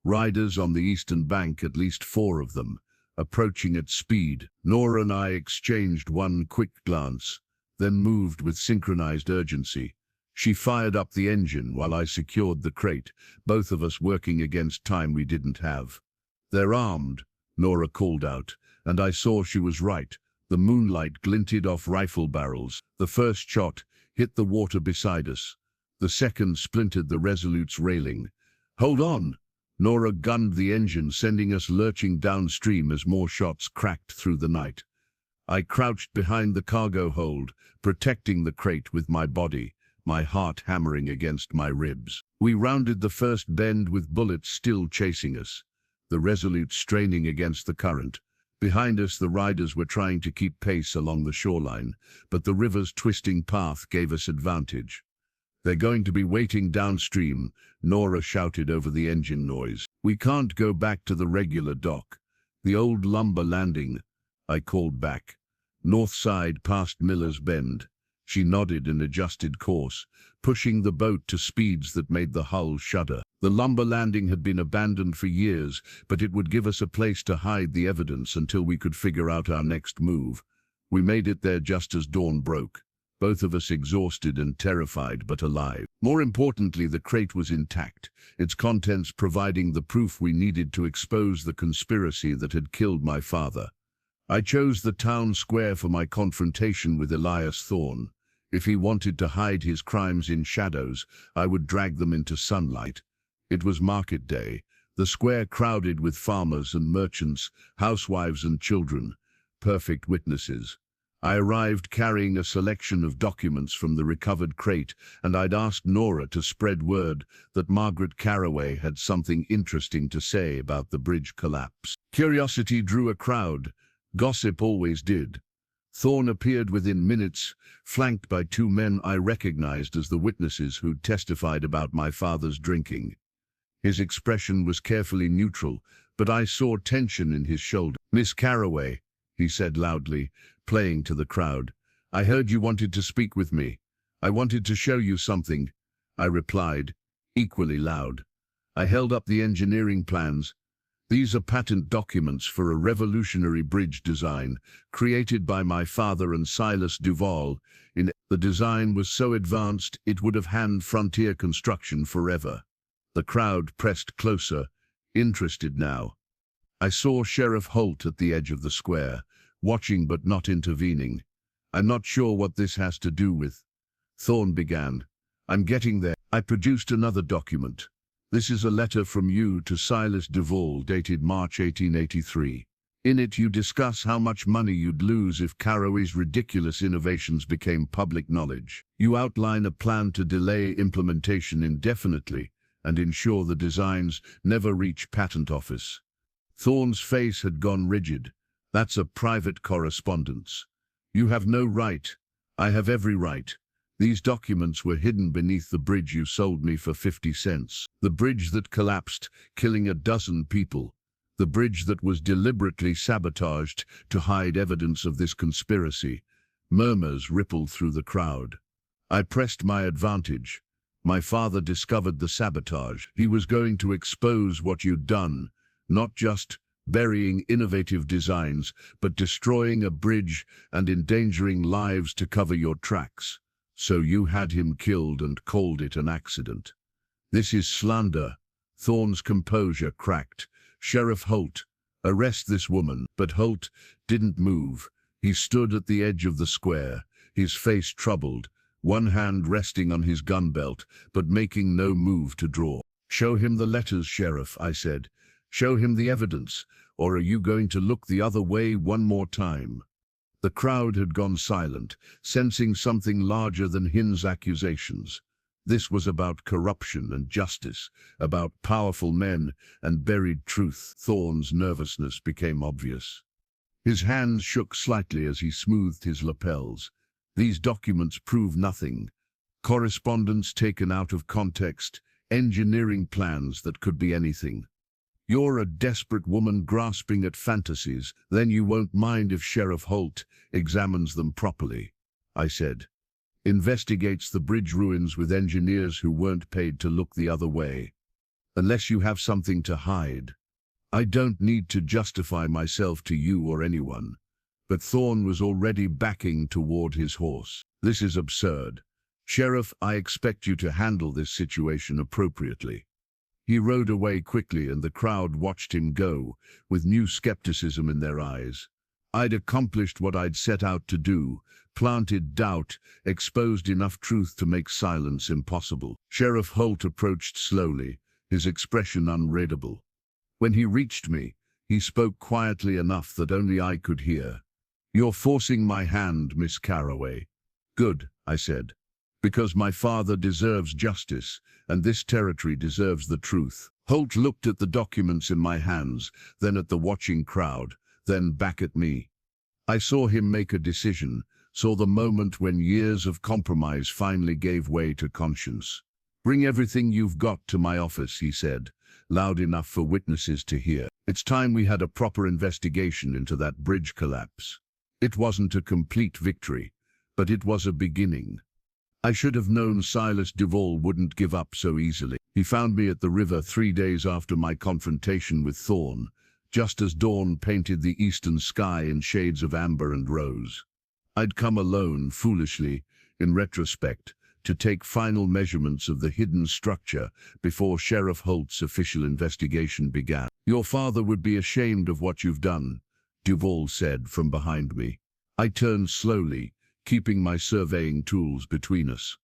Riders on the eastern bank, at least 4 of them, approaching at speed. Nora and I exchanged one quick glance, then moved with synchronized urgency. She fired up the engine while I secured the crate, both of us working against time we didn't have. They're armed, Nora called out, and I saw she was right. The moonlight glinted off rifle barrels. The first shot hit the water beside us. The second splintered the Resolute's railing. Hold on! Nora gunned the engine, sending us lurching downstream as more shots cracked through the night. I crouched behind the cargo hold, protecting the crate with my body, my heart hammering against my ribs. We rounded the first bend with bullets still chasing us, the Resolute straining against the current. Behind us, the riders were trying to keep pace along the shoreline, but the river's twisting path gave us advantage. "They're going to be waiting downstream," Nora shouted over the engine noise. "We can't go back to the regular dock. The old lumber landing," I called back. "North side past Miller's Bend." She nodded and adjusted course, pushing the boat to speeds that made the hull shudder. The lumber landing had been abandoned for years, but it would give us a place to hide the evidence until we could figure out our next move. We made it there just as dawn broke, both of us exhausted and terrified, but alive. More importantly, the crate was intact, its contents providing the proof we needed to expose the conspiracy that had killed my father. I chose the town square for my confrontation with Elias Thorne. If he wanted to hide his crimes in shadows, I would drag them into sunlight. It was market day, the square crowded with farmers and merchants, housewives and children, perfect witnesses. I arrived carrying a selection of documents from the recovered crate, and I'd asked Nora to spread word that Margaret Carroway had something interesting to say about the bridge collapse. Curiosity drew a crowd. Gossip always did. Thorne appeared within minutes, flanked by two men I recognized as the witnesses who'd testified about my father's drinking. His expression was carefully neutral, but I saw tension in his shoulder. "Miss Carroway," he said loudly, playing to the crowd, "I heard you wanted to speak with me. I wanted to show you something," I replied, equally loud. I held up the engineering plans. "These are patent documents for a revolutionary bridge design, created by my father and Silas Duval. The design was so advanced it would have handled frontier construction forever." The crowd pressed closer, interested now. I saw Sheriff Holt at the edge of the square, watching but not intervening. "I'm not sure what this has to do with," Thorne began. "I'm getting there." I produced another document. "This is a letter from you to Silas Duval dated March 1883. In it you discuss how much money you'd lose if Carroway's ridiculous innovations became public knowledge. You outline a plan to delay implementation indefinitely and ensure the designs never reach patent office." Thorne's face had gone rigid. "That's a private correspondence. You have no right. I have every right. These documents were hidden beneath the bridge you sold me for 50 cents. The bridge that collapsed, killing a dozen people. The bridge that was deliberately sabotaged to hide evidence of this conspiracy." Murmurs rippled through the crowd. I pressed my advantage. "My father discovered the sabotage. He was going to expose what you'd done, not just burying innovative designs, but destroying a bridge and endangering lives to cover your tracks. So you had him killed and called it an accident." "This is slander." Thorne's composure cracked. "Sheriff Holt, arrest this woman." But Holt didn't move. He stood at the edge of the square, his face troubled, one hand resting on his gun belt, but making no move to draw. "Show him the letters, Sheriff," I said. "Show him the evidence, or are you going to look the other way one more time?" The crowd had gone silent, sensing something larger than Hin's accusations. This was about corruption and justice, about powerful men and buried truth. Thorne's nervousness became obvious. His hands shook slightly as he smoothed his lapels. "These documents prove nothing. Correspondence taken out of context, engineering plans that could be anything. You're a desperate woman grasping at fantasies. Then you won't mind if Sheriff Holt examines them properly," I said. "Investigates the bridge ruins with engineers who weren't paid to look the other way. Unless you have something to hide." I don't need to justify myself to you or anyone. But Thorne was already backing toward his horse. "This is absurd. Sheriff, I expect you to handle this situation appropriately." He rode away quickly, and the crowd watched him go, with new skepticism in their eyes. I'd accomplished what I'd set out to do, planted doubt, exposed enough truth to make silence impossible. Sheriff Holt approached slowly, his expression unreadable. When he reached me, he spoke quietly enough that only I could hear. "You're forcing my hand, Miss Carroway." "Good," I said. "Because my father deserves justice, and this territory deserves the truth." Holt looked at the documents in my hands, then at the watching crowd. then back at me. I saw him make a decision, saw the moment when years of compromise finally gave way to conscience. "Bring everything you've got to my office," he said, loud enough for witnesses to hear. "It's time we had a proper investigation into that bridge collapse." It wasn't a complete victory, but it was a beginning. I should have known Silas Duvall wouldn't give up so easily. He found me at the river 3 days after my confrontation with Thorne, just as dawn painted the eastern sky in shades of amber and rose. I'd come alone, foolishly, in retrospect, to take final measurements of the hidden structure before Sheriff Holt's official investigation began. "Your father would be ashamed of what you've done," Duvall said from behind me. I turned slowly, keeping my surveying tools between us.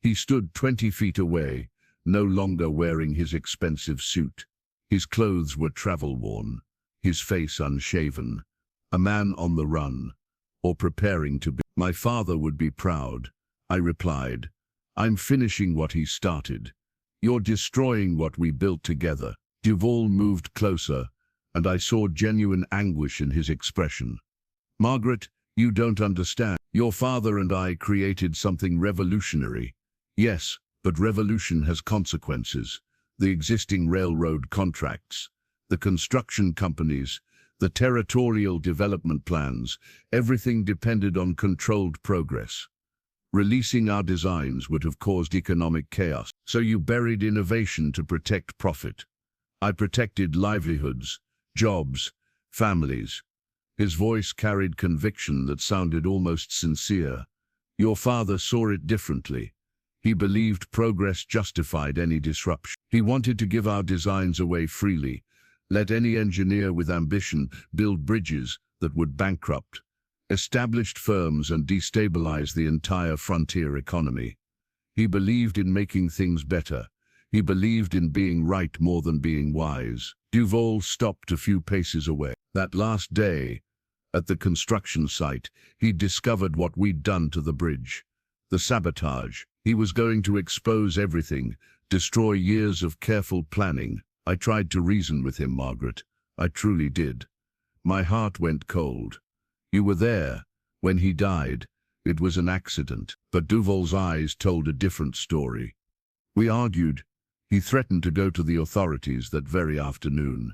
He stood 20 feet away, no longer wearing his expensive suit. His clothes were travel-worn, his face unshaven, a man on the run, or preparing to be. "My father would be proud," I replied. "I'm finishing what he started. You're destroying what we built together." Duvall moved closer, and I saw genuine anguish in his expression. "Margaret, you don't understand. Your father and I created something revolutionary. Yes, but revolution has consequences. The existing railroad contracts, the construction companies, the territorial development plans, everything depended on controlled progress. Releasing our designs would have caused economic chaos. So you buried innovation to protect profit. I protected livelihoods, jobs, families." His voice carried conviction that sounded almost sincere. "Your father saw it differently. He believed progress justified any disruption. He wanted to give our designs away freely, let any engineer with ambition build bridges that would bankrupt established firms and destabilize the entire frontier economy. He believed in making things better. He believed in being right more than being wise." Duvall stopped a few paces away. "That last day, at the construction site, he'd discovered what we'd done to the bridge. The sabotage. He was going to expose everything, destroy years of careful planning. I tried to reason with him, Margaret. I truly did. My heart went cold. You were there. When he died, it was an accident." But Duvall's eyes told a different story. "We argued. He threatened to go to the authorities that very afternoon.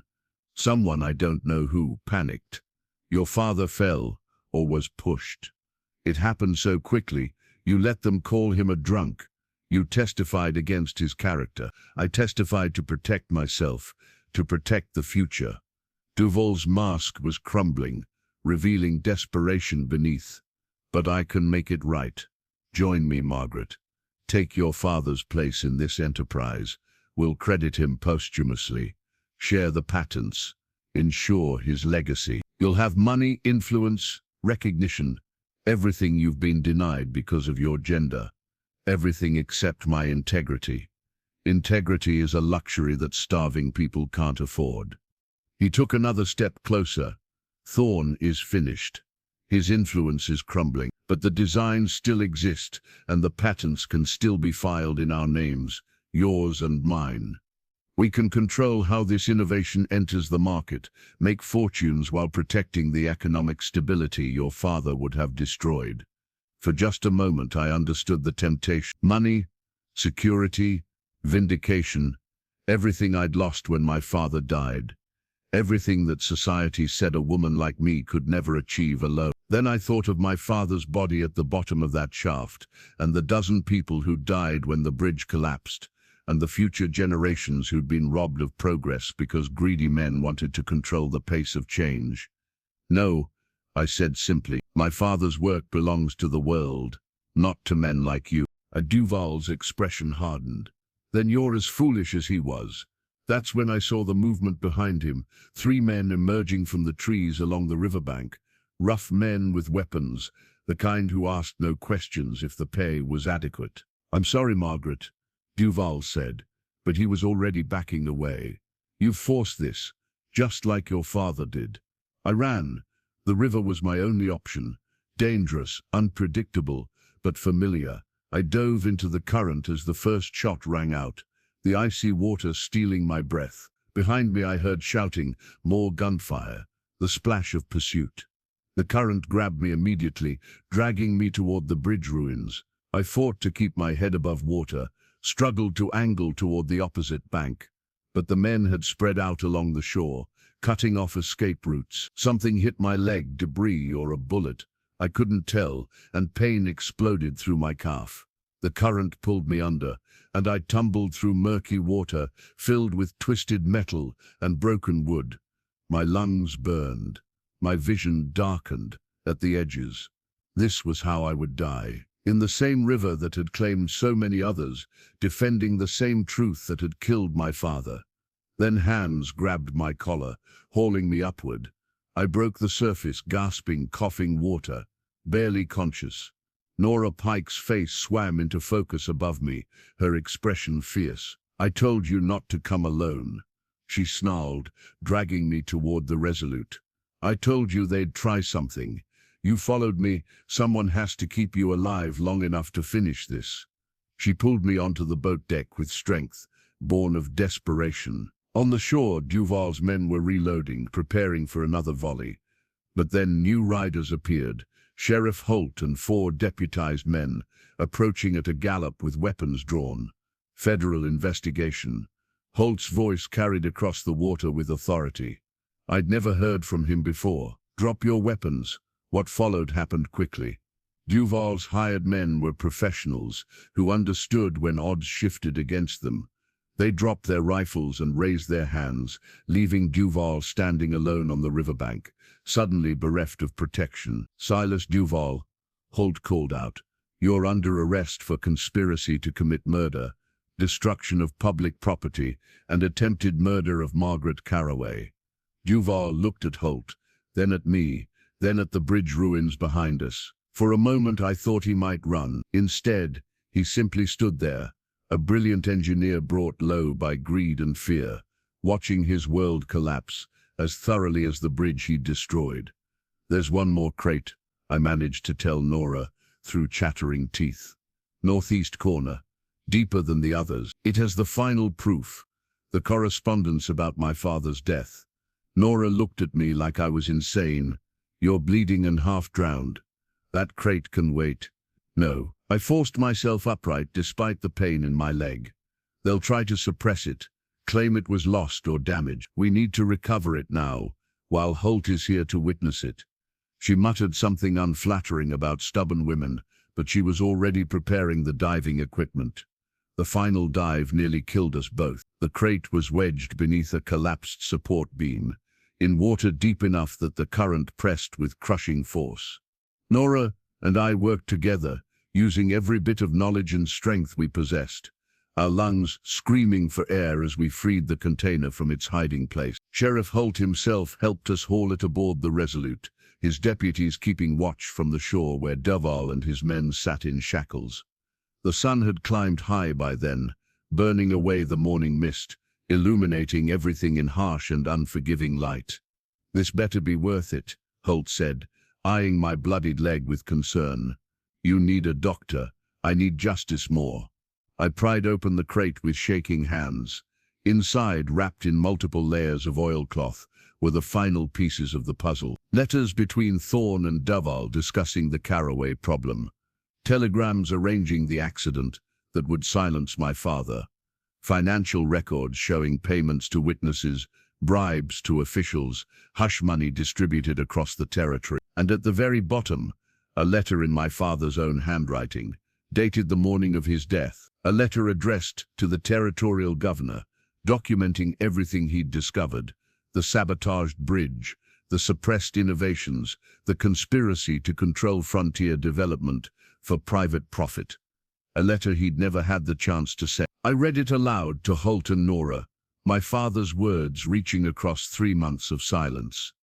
Someone, I don't know who, panicked. Your father fell, or was pushed. It happened so quickly, you let them call him a drunk. You testified against his character. I testified to protect myself, to protect the future." Duvall's mask was crumbling, revealing desperation beneath. "But I can make it right. Join me, Margaret. Take your father's place in this enterprise. We'll credit him posthumously. Share the patents. Ensure his legacy. You'll have money, influence, recognition, everything you've been denied because of your gender. Everything except my integrity. Integrity is a luxury that starving people can't afford." He took another step closer. "Thorne is finished. His influence is crumbling, but the designs still exist, and the patents can still be filed in our names, yours and mine. We can control how this innovation enters the market, make fortunes while protecting the economic stability your father would have destroyed." For just a moment I understood the temptation. Money, security, vindication, everything I'd lost when my father died. Everything that society said a woman like me could never achieve alone. Then I thought of my father's body at the bottom of that shaft, and the dozen people who died when the bridge collapsed, and the future generations who'd been robbed of progress because greedy men wanted to control the pace of change. "No," I said simply, "my father's work belongs to the world, not to men like you." Duvall's expression hardened. "Then you're as foolish as he was." That's when I saw the movement behind him, 3 men emerging from the trees along the riverbank, rough men with weapons, the kind who asked no questions if the pay was adequate. "I'm sorry, Margaret," Duvall said, but he was already backing away. "You've forced this, just like your father did." I ran. The river was my only option. Dangerous, unpredictable, but familiar. I dove into the current as the first shot rang out, the icy water stealing my breath. Behind me I heard shouting, more gunfire. the splash of pursuit. The current grabbed me immediately, dragging me toward the bridge ruins. I fought to keep my head above water, struggled to angle toward the opposite bank. But the men had spread out along the shore, cutting off escape routes. Something hit my leg, debris or a bullet. I couldn't tell, and pain exploded through my calf. The current pulled me under, and I tumbled through murky water filled with twisted metal and broken wood. My lungs burned, my vision darkened at the edges. This was how I would die, in the same river that had claimed so many others, defending the same truth that had killed my father. Then hands grabbed my collar, hauling me upward. I broke the surface, gasping, coughing water, barely conscious. Nora Pike's face swam into focus above me, her expression fierce. "I told you not to come alone," she snarled, dragging me toward the Resolute. "I told you they'd try something. You followed me. Someone has to keep you alive long enough to finish this." She pulled me onto the boat deck with strength, born of desperation. On the shore, Duval's men were reloading, preparing for another volley. But then new riders appeared, Sheriff Holt and 4 deputized men, approaching at a gallop with weapons drawn. Federal investigation. Holt's voice carried across the water with authority. I'd never heard from him before. "Drop your weapons." What followed happened quickly. Duval's hired men were professionals who understood when odds shifted against them. They dropped their rifles and raised their hands, leaving Duval standing alone on the riverbank, suddenly bereft of protection. "Silas Duval," Holt called out, "you're under arrest for conspiracy to commit murder, destruction of public property, and attempted murder of Margaret Carroway." Duval looked at Holt, then at me, then at the bridge ruins behind us. For a moment I thought he might run. Instead, he simply stood there, a brilliant engineer brought low by greed and fear, watching his world collapse as thoroughly as the bridge he'd destroyed. "There's one more crate," I managed to tell Nora through chattering teeth. "Northeast corner, deeper than the others. It has the final proof, the correspondence about my father's death." Nora looked at me like I was insane. "You're bleeding and half drowned. That crate can wait." "No." I forced myself upright despite the pain in my leg. "They'll try to suppress it, claim it was lost or damaged. We need to recover it now, while Holt is here to witness it." She muttered something unflattering about stubborn women, but she was already preparing the diving equipment. The final dive nearly killed us both. The crate was wedged beneath a collapsed support beam, in water deep enough that the current pressed with crushing force. Nora and I worked together, using every bit of knowledge and strength we possessed, our lungs screaming for air as we freed the container from its hiding place. Sheriff Holt himself helped us haul it aboard the Resolute, his deputies keeping watch from the shore where Duval and his men sat in shackles. The sun had climbed high by then, burning away the morning mist, illuminating everything in harsh and unforgiving light. "This better be worth it," Holt said, eyeing my bloodied leg with concern. "You need a doctor. I need justice more." I pried open the crate with shaking hands. Inside, wrapped in multiple layers of oilcloth, were the final pieces of the puzzle. Letters between Thorne and Duval discussing the Carroway problem. Telegrams arranging the accident that would silence my father. Financial records showing payments to witnesses, bribes to officials, hush money distributed across the territory. And at the very bottom, a letter in my father's own handwriting, dated the morning of his death. A letter addressed to the territorial governor, documenting everything he'd discovered: the sabotaged bridge, the suppressed innovations, the conspiracy to control frontier development for private profit. A letter he'd never had the chance to send. I read it aloud to Holt and Nora, my father's words reaching across 3 months of silence.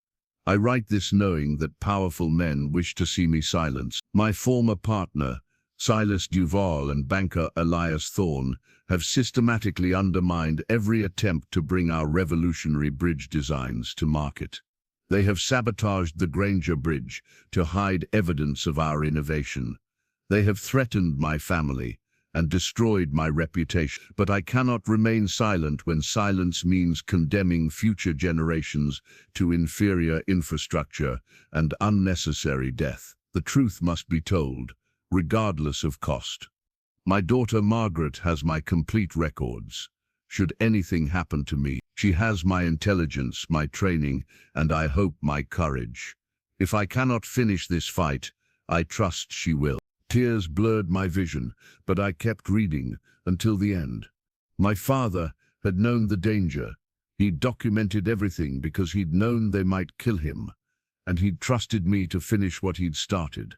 "I write this knowing that powerful men wish to see me silenced. My former partner, Silas Duval, and banker Elias Thorne have systematically undermined every attempt to bring our revolutionary bridge designs to market. They have sabotaged the Granger Bridge to hide evidence of our innovation. They have threatened my family, and destroyed my reputation. But I cannot remain silent when silence means condemning future generations to inferior infrastructure and unnecessary death. The truth must be told, regardless of cost. My daughter Margaret has my complete records. Should anything happen to me, she has my intelligence, my training, and I hope my courage. If I cannot finish this fight, I trust she will. Tears blurred my vision, but I kept reading until the end. My father had known the danger. He'd documented everything because he'd known they might kill him, and he'd trusted me to finish what he'd started.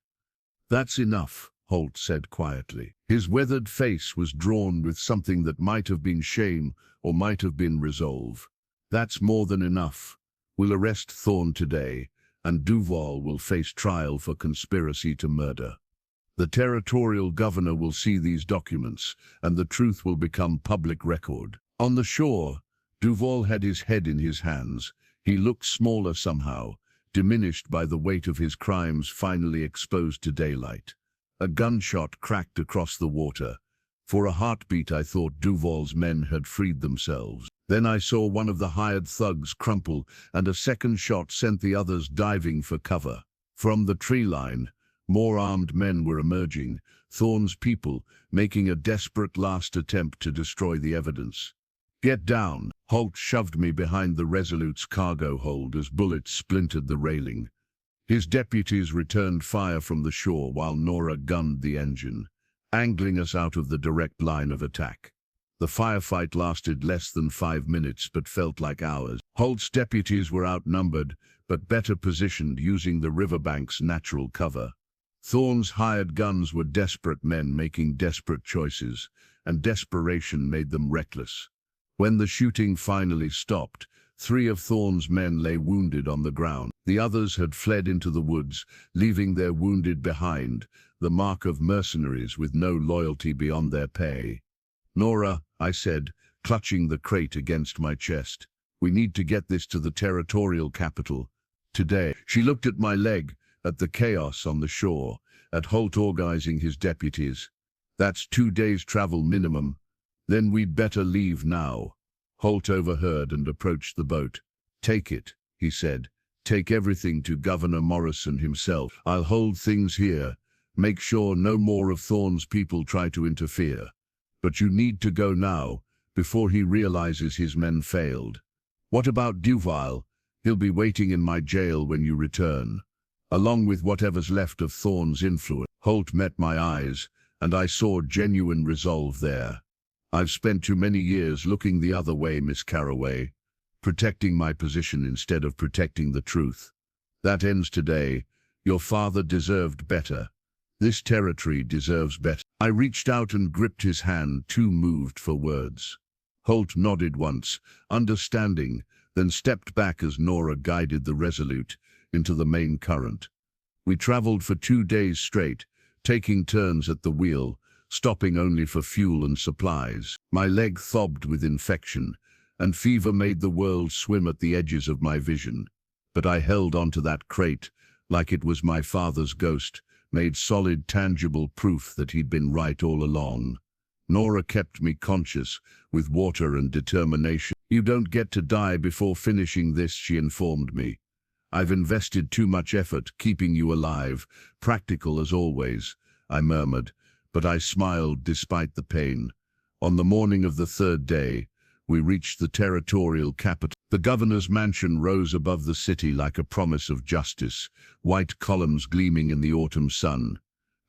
"That's enough," Holt said quietly. His weathered face was drawn with something that might have been shame or might have been resolve. "That's more than enough. We'll arrest Thorne today, and Duval will face trial for conspiracy to murder. The territorial governor will see these documents, and the truth will become public record." On the shore, Duval had his head in his hands. He looked smaller somehow, diminished by the weight of his crimes finally exposed to daylight. A gunshot cracked across the water. For a heartbeat I thought Duval's men had freed themselves. Then I saw one of the hired thugs crumple, and a second shot sent the others diving for cover. From the tree line, more armed men were emerging, Thorne's people, making a desperate last attempt to destroy the evidence. "Get down!" Holt shoved me behind the Resolute's cargo hold as bullets splintered the railing. His deputies returned fire from the shore while Nora gunned the engine, angling us out of the direct line of attack. The firefight lasted less than 5 minutes but felt like hours. Holt's deputies were outnumbered but better positioned, using the riverbank's natural cover. Thorne's hired guns were desperate men making desperate choices, and desperation made them reckless. When the shooting finally stopped, 3 of Thorne's men lay wounded on the ground. The others had fled into the woods, leaving their wounded behind, the mark of mercenaries with no loyalty beyond their pay. "Nora," I said, clutching the crate against my chest, "we need to get this to the territorial capital today." She looked at my leg, at the chaos on the shore, at Holt organizing his deputies. "That's 2 days' travel minimum. Then we'd better leave now." Holt overheard and approached the boat. "Take it," he said. "Take everything to Governor Morrison himself. I'll hold things here. Make sure no more of Thorne's people try to interfere. But you need to go now, before he realizes his men failed. What about Duval? He'll be waiting in my jail when you return, along with whatever's left of Thorne's influence." Holt met my eyes, and I saw genuine resolve there. "I've spent too many years looking the other way, Miss Carroway, protecting my position instead of protecting the truth. That ends today. Your father deserved better. This territory deserves better." I reached out and gripped his hand, too moved for words. Holt nodded once, understanding, then stepped back as Nora guided the Resolute into the main current. We traveled for 2 days straight, taking turns at the wheel, stopping only for fuel and supplies. My leg throbbed with infection, and fever made the world swim at the edges of my vision. But I held onto that crate like it was my father's ghost, made solid, tangible proof that he'd been right all along. Nora kept me conscious, with water and determination. "You don't get to die before finishing this," she informed me. "I've invested too much effort keeping you alive, practical as always," I murmured, but I smiled despite the pain. On the morning of the 3rd day, we reached the territorial capital. The governor's mansion rose above the city like a promise of justice, white columns gleaming in the autumn sun.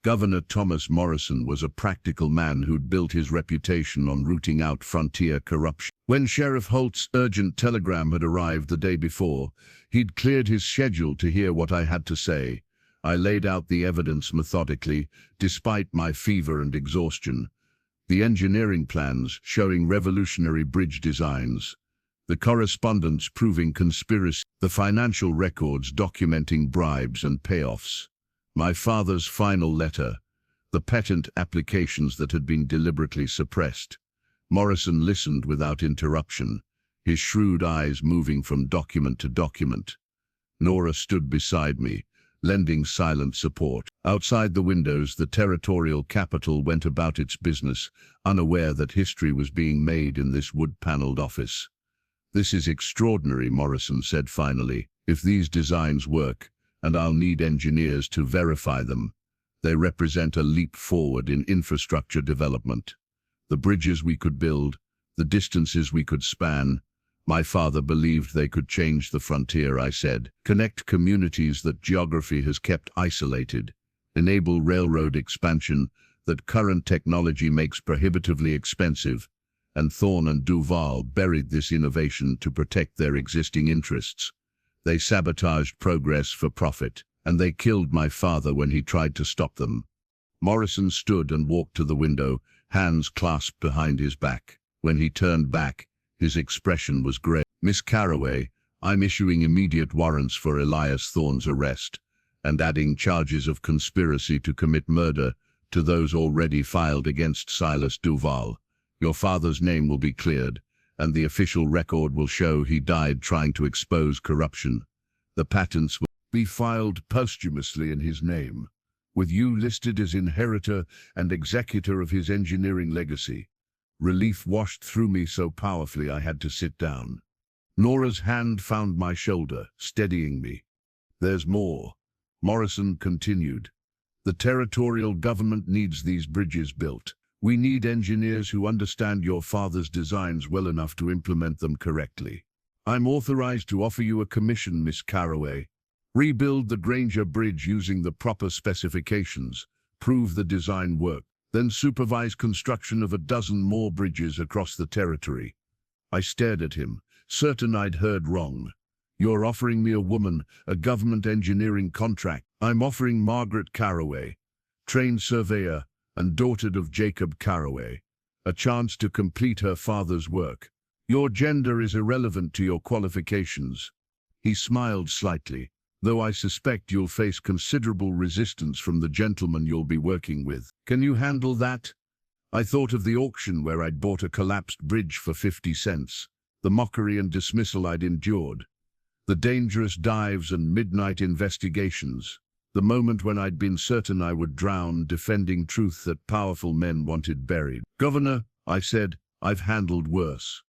Governor Thomas Morrison was a practical man who'd built his reputation on rooting out frontier corruption. When Sheriff Holt's urgent telegram had arrived the day before, he'd cleared his schedule to hear what I had to say. I laid out the evidence methodically, despite my fever and exhaustion. The engineering plans showing revolutionary bridge designs, the correspondence proving conspiracy, the financial records documenting bribes and payoffs, my father's final letter, the patent applications that had been deliberately suppressed. Morrison listened without interruption, his shrewd eyes moving from document to document. Nora stood beside me, lending silent support. Outside the windows, the territorial capital went about its business, unaware that history was being made in this wood-paneled office. "This is extraordinary," Morrison said finally. "If these designs work, and I'll need engineers to verify them, they represent a leap forward in infrastructure development. The bridges we could build, the distances we could span. My father believed they could change the frontier," I said. "Connect communities that geography has kept isolated, enable railroad expansion that current technology makes prohibitively expensive." And Thorne and Duval buried this innovation to protect their existing interests. They sabotaged progress for profit, and they killed my father when he tried to stop them. Morrison stood and walked to the window, hands clasped behind his back. When he turned back, his expression was grey. "Miss Carroway, I'm issuing immediate warrants for Elias Thorne's arrest, and adding charges of conspiracy to commit murder to those already filed against Silas Duval. Your father's name will be cleared, and the official record will show he died trying to expose corruption. The patents will be filed posthumously in his name, with you listed as inheritor and executor of his engineering legacy." Relief washed through me so powerfully I had to sit down. Nora's hand found my shoulder, steadying me. "There's more," Morrison continued. "The territorial government needs these bridges built. We need engineers who understand your father's designs well enough to implement them correctly. I'm authorized to offer you a commission, Miss Carroway. Rebuild the Granger Bridge using the proper specifications, prove the design worked, then supervise construction of a dozen more bridges across the territory." I stared at him, certain I'd heard wrong. "You're offering me a woman, a government engineering contract." "I'm offering Margaret Carroway, trained surveyor and daughter of Jacob Carroway, a chance to complete her father's work. Your gender is irrelevant to your qualifications." He smiled slightly. "Though I suspect you'll face considerable resistance from the gentleman you'll be working with. Can you handle that?" I thought of the auction where I'd bought a collapsed bridge for 50 cents, the mockery and dismissal I'd endured, the dangerous dives and midnight investigations, the moment when I'd been certain I would drown defending truth that powerful men wanted buried. "Governor," I said, "I've handled worse."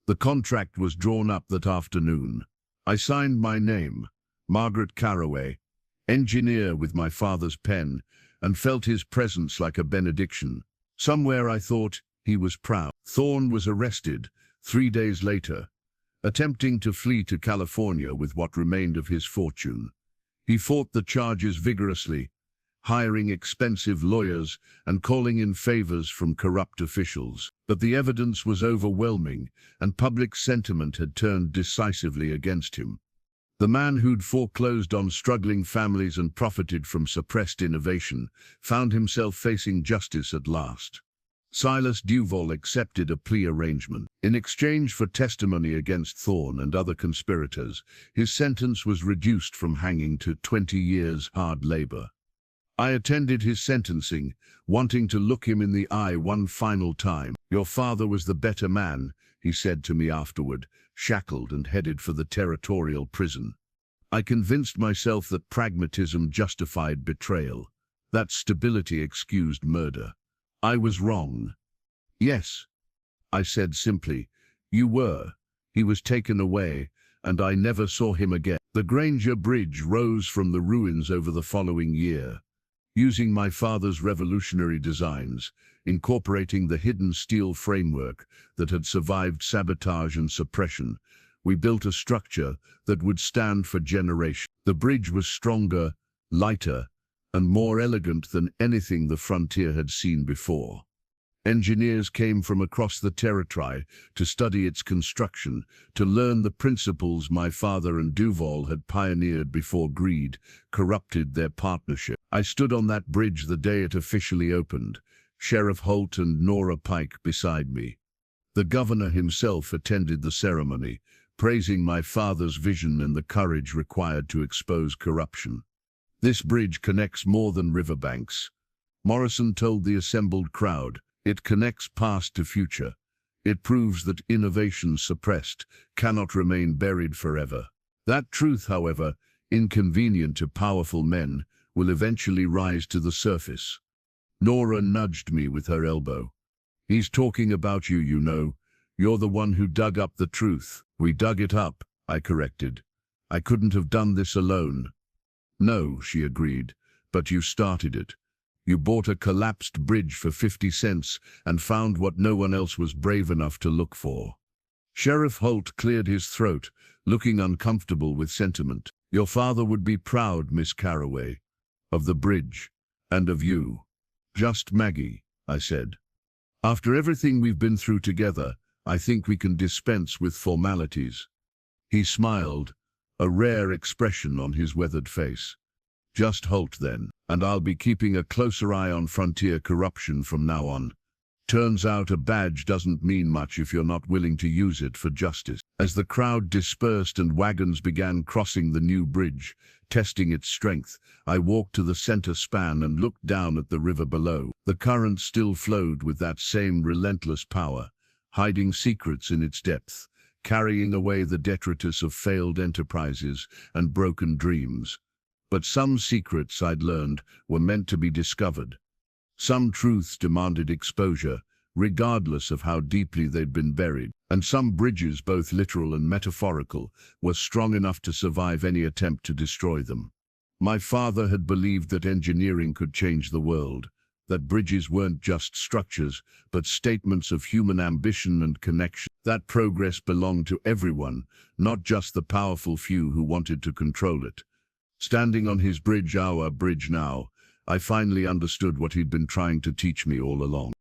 The contract was drawn up that afternoon. I signed my name, Margaret Carroway, engineer, with my father's pen, and felt his presence like a benediction. Somewhere I thought he was proud. Thorne was arrested 3 days later, attempting to flee to California with what remained of his fortune. He fought the charges vigorously, hiring expensive lawyers and calling in favors from corrupt officials. But the evidence was overwhelming, and public sentiment had turned decisively against him. The man who'd foreclosed on struggling families and profited from suppressed innovation found himself facing justice at last. Silas Duval accepted a plea arrangement. In exchange for testimony against Thorne and other conspirators, his sentence was reduced from hanging to 20 years hard labor. I attended his sentencing, wanting to look him in the eye one final time. "Your father was the better man," he said to me afterward, shackled and headed for the territorial prison. I convinced myself that pragmatism justified betrayal, that stability excused murder. I was wrong. "Yes," I said simply, "you were." He was taken away, and I never saw him again. The Granger Bridge rose from the ruins over the following year. Using my father's revolutionary designs, incorporating the hidden steel framework that had survived sabotage and suppression, we built a structure that would stand for generations. The bridge was stronger, lighter, and more elegant than anything the frontier had seen before. Engineers came from across the territory to study its construction, to learn the principles my father and Duval had pioneered before greed corrupted their partnership. I stood on that bridge the day it officially opened, Sheriff Holt and Nora Pike beside me. The governor himself attended the ceremony, praising my father's vision and the courage required to expose corruption. "This bridge connects more than riverbanks," Morrison told the assembled crowd. "It connects past to future. It proves that innovation suppressed cannot remain buried forever." That truth, however, inconvenient to powerful men, will eventually rise to the surface. Nora nudged me with her elbow. He's talking about you, you know. You're the one who dug up the truth. We dug it up, I corrected. I couldn't have done this alone. No, she agreed, but you started it. You bought a collapsed bridge for 50 cents and found what no one else was brave enough to look for. Sheriff Holt cleared his throat, looking uncomfortable with sentiment. Your father would be proud, Miss Carroway, of the bridge, and of you. Just Maggie, I said. After everything we've been through together, I think we can dispense with formalities. He smiled, a rare expression on his weathered face. Just Holt then, and I'll be keeping a closer eye on frontier corruption from now on. Turns out a badge doesn't mean much if you're not willing to use it for justice. As the crowd dispersed and wagons began crossing the new bridge, testing its strength, I walked to the center span and looked down at the river below. The current still flowed with that same relentless power, hiding secrets in its depth, carrying away the detritus of failed enterprises and broken dreams. But some secrets, I'd learned, were meant to be discovered. Some truths demanded exposure, regardless of how deeply they'd been buried. And some bridges, both literal and metaphorical, were strong enough to survive any attempt to destroy them. My father had believed that engineering could change the world, that bridges weren't just structures, but statements of human ambition and connection. That progress belonged to everyone, not just the powerful few who wanted to control it. Standing on his bridge, our bridge now, I finally understood what he'd been trying to teach me all along.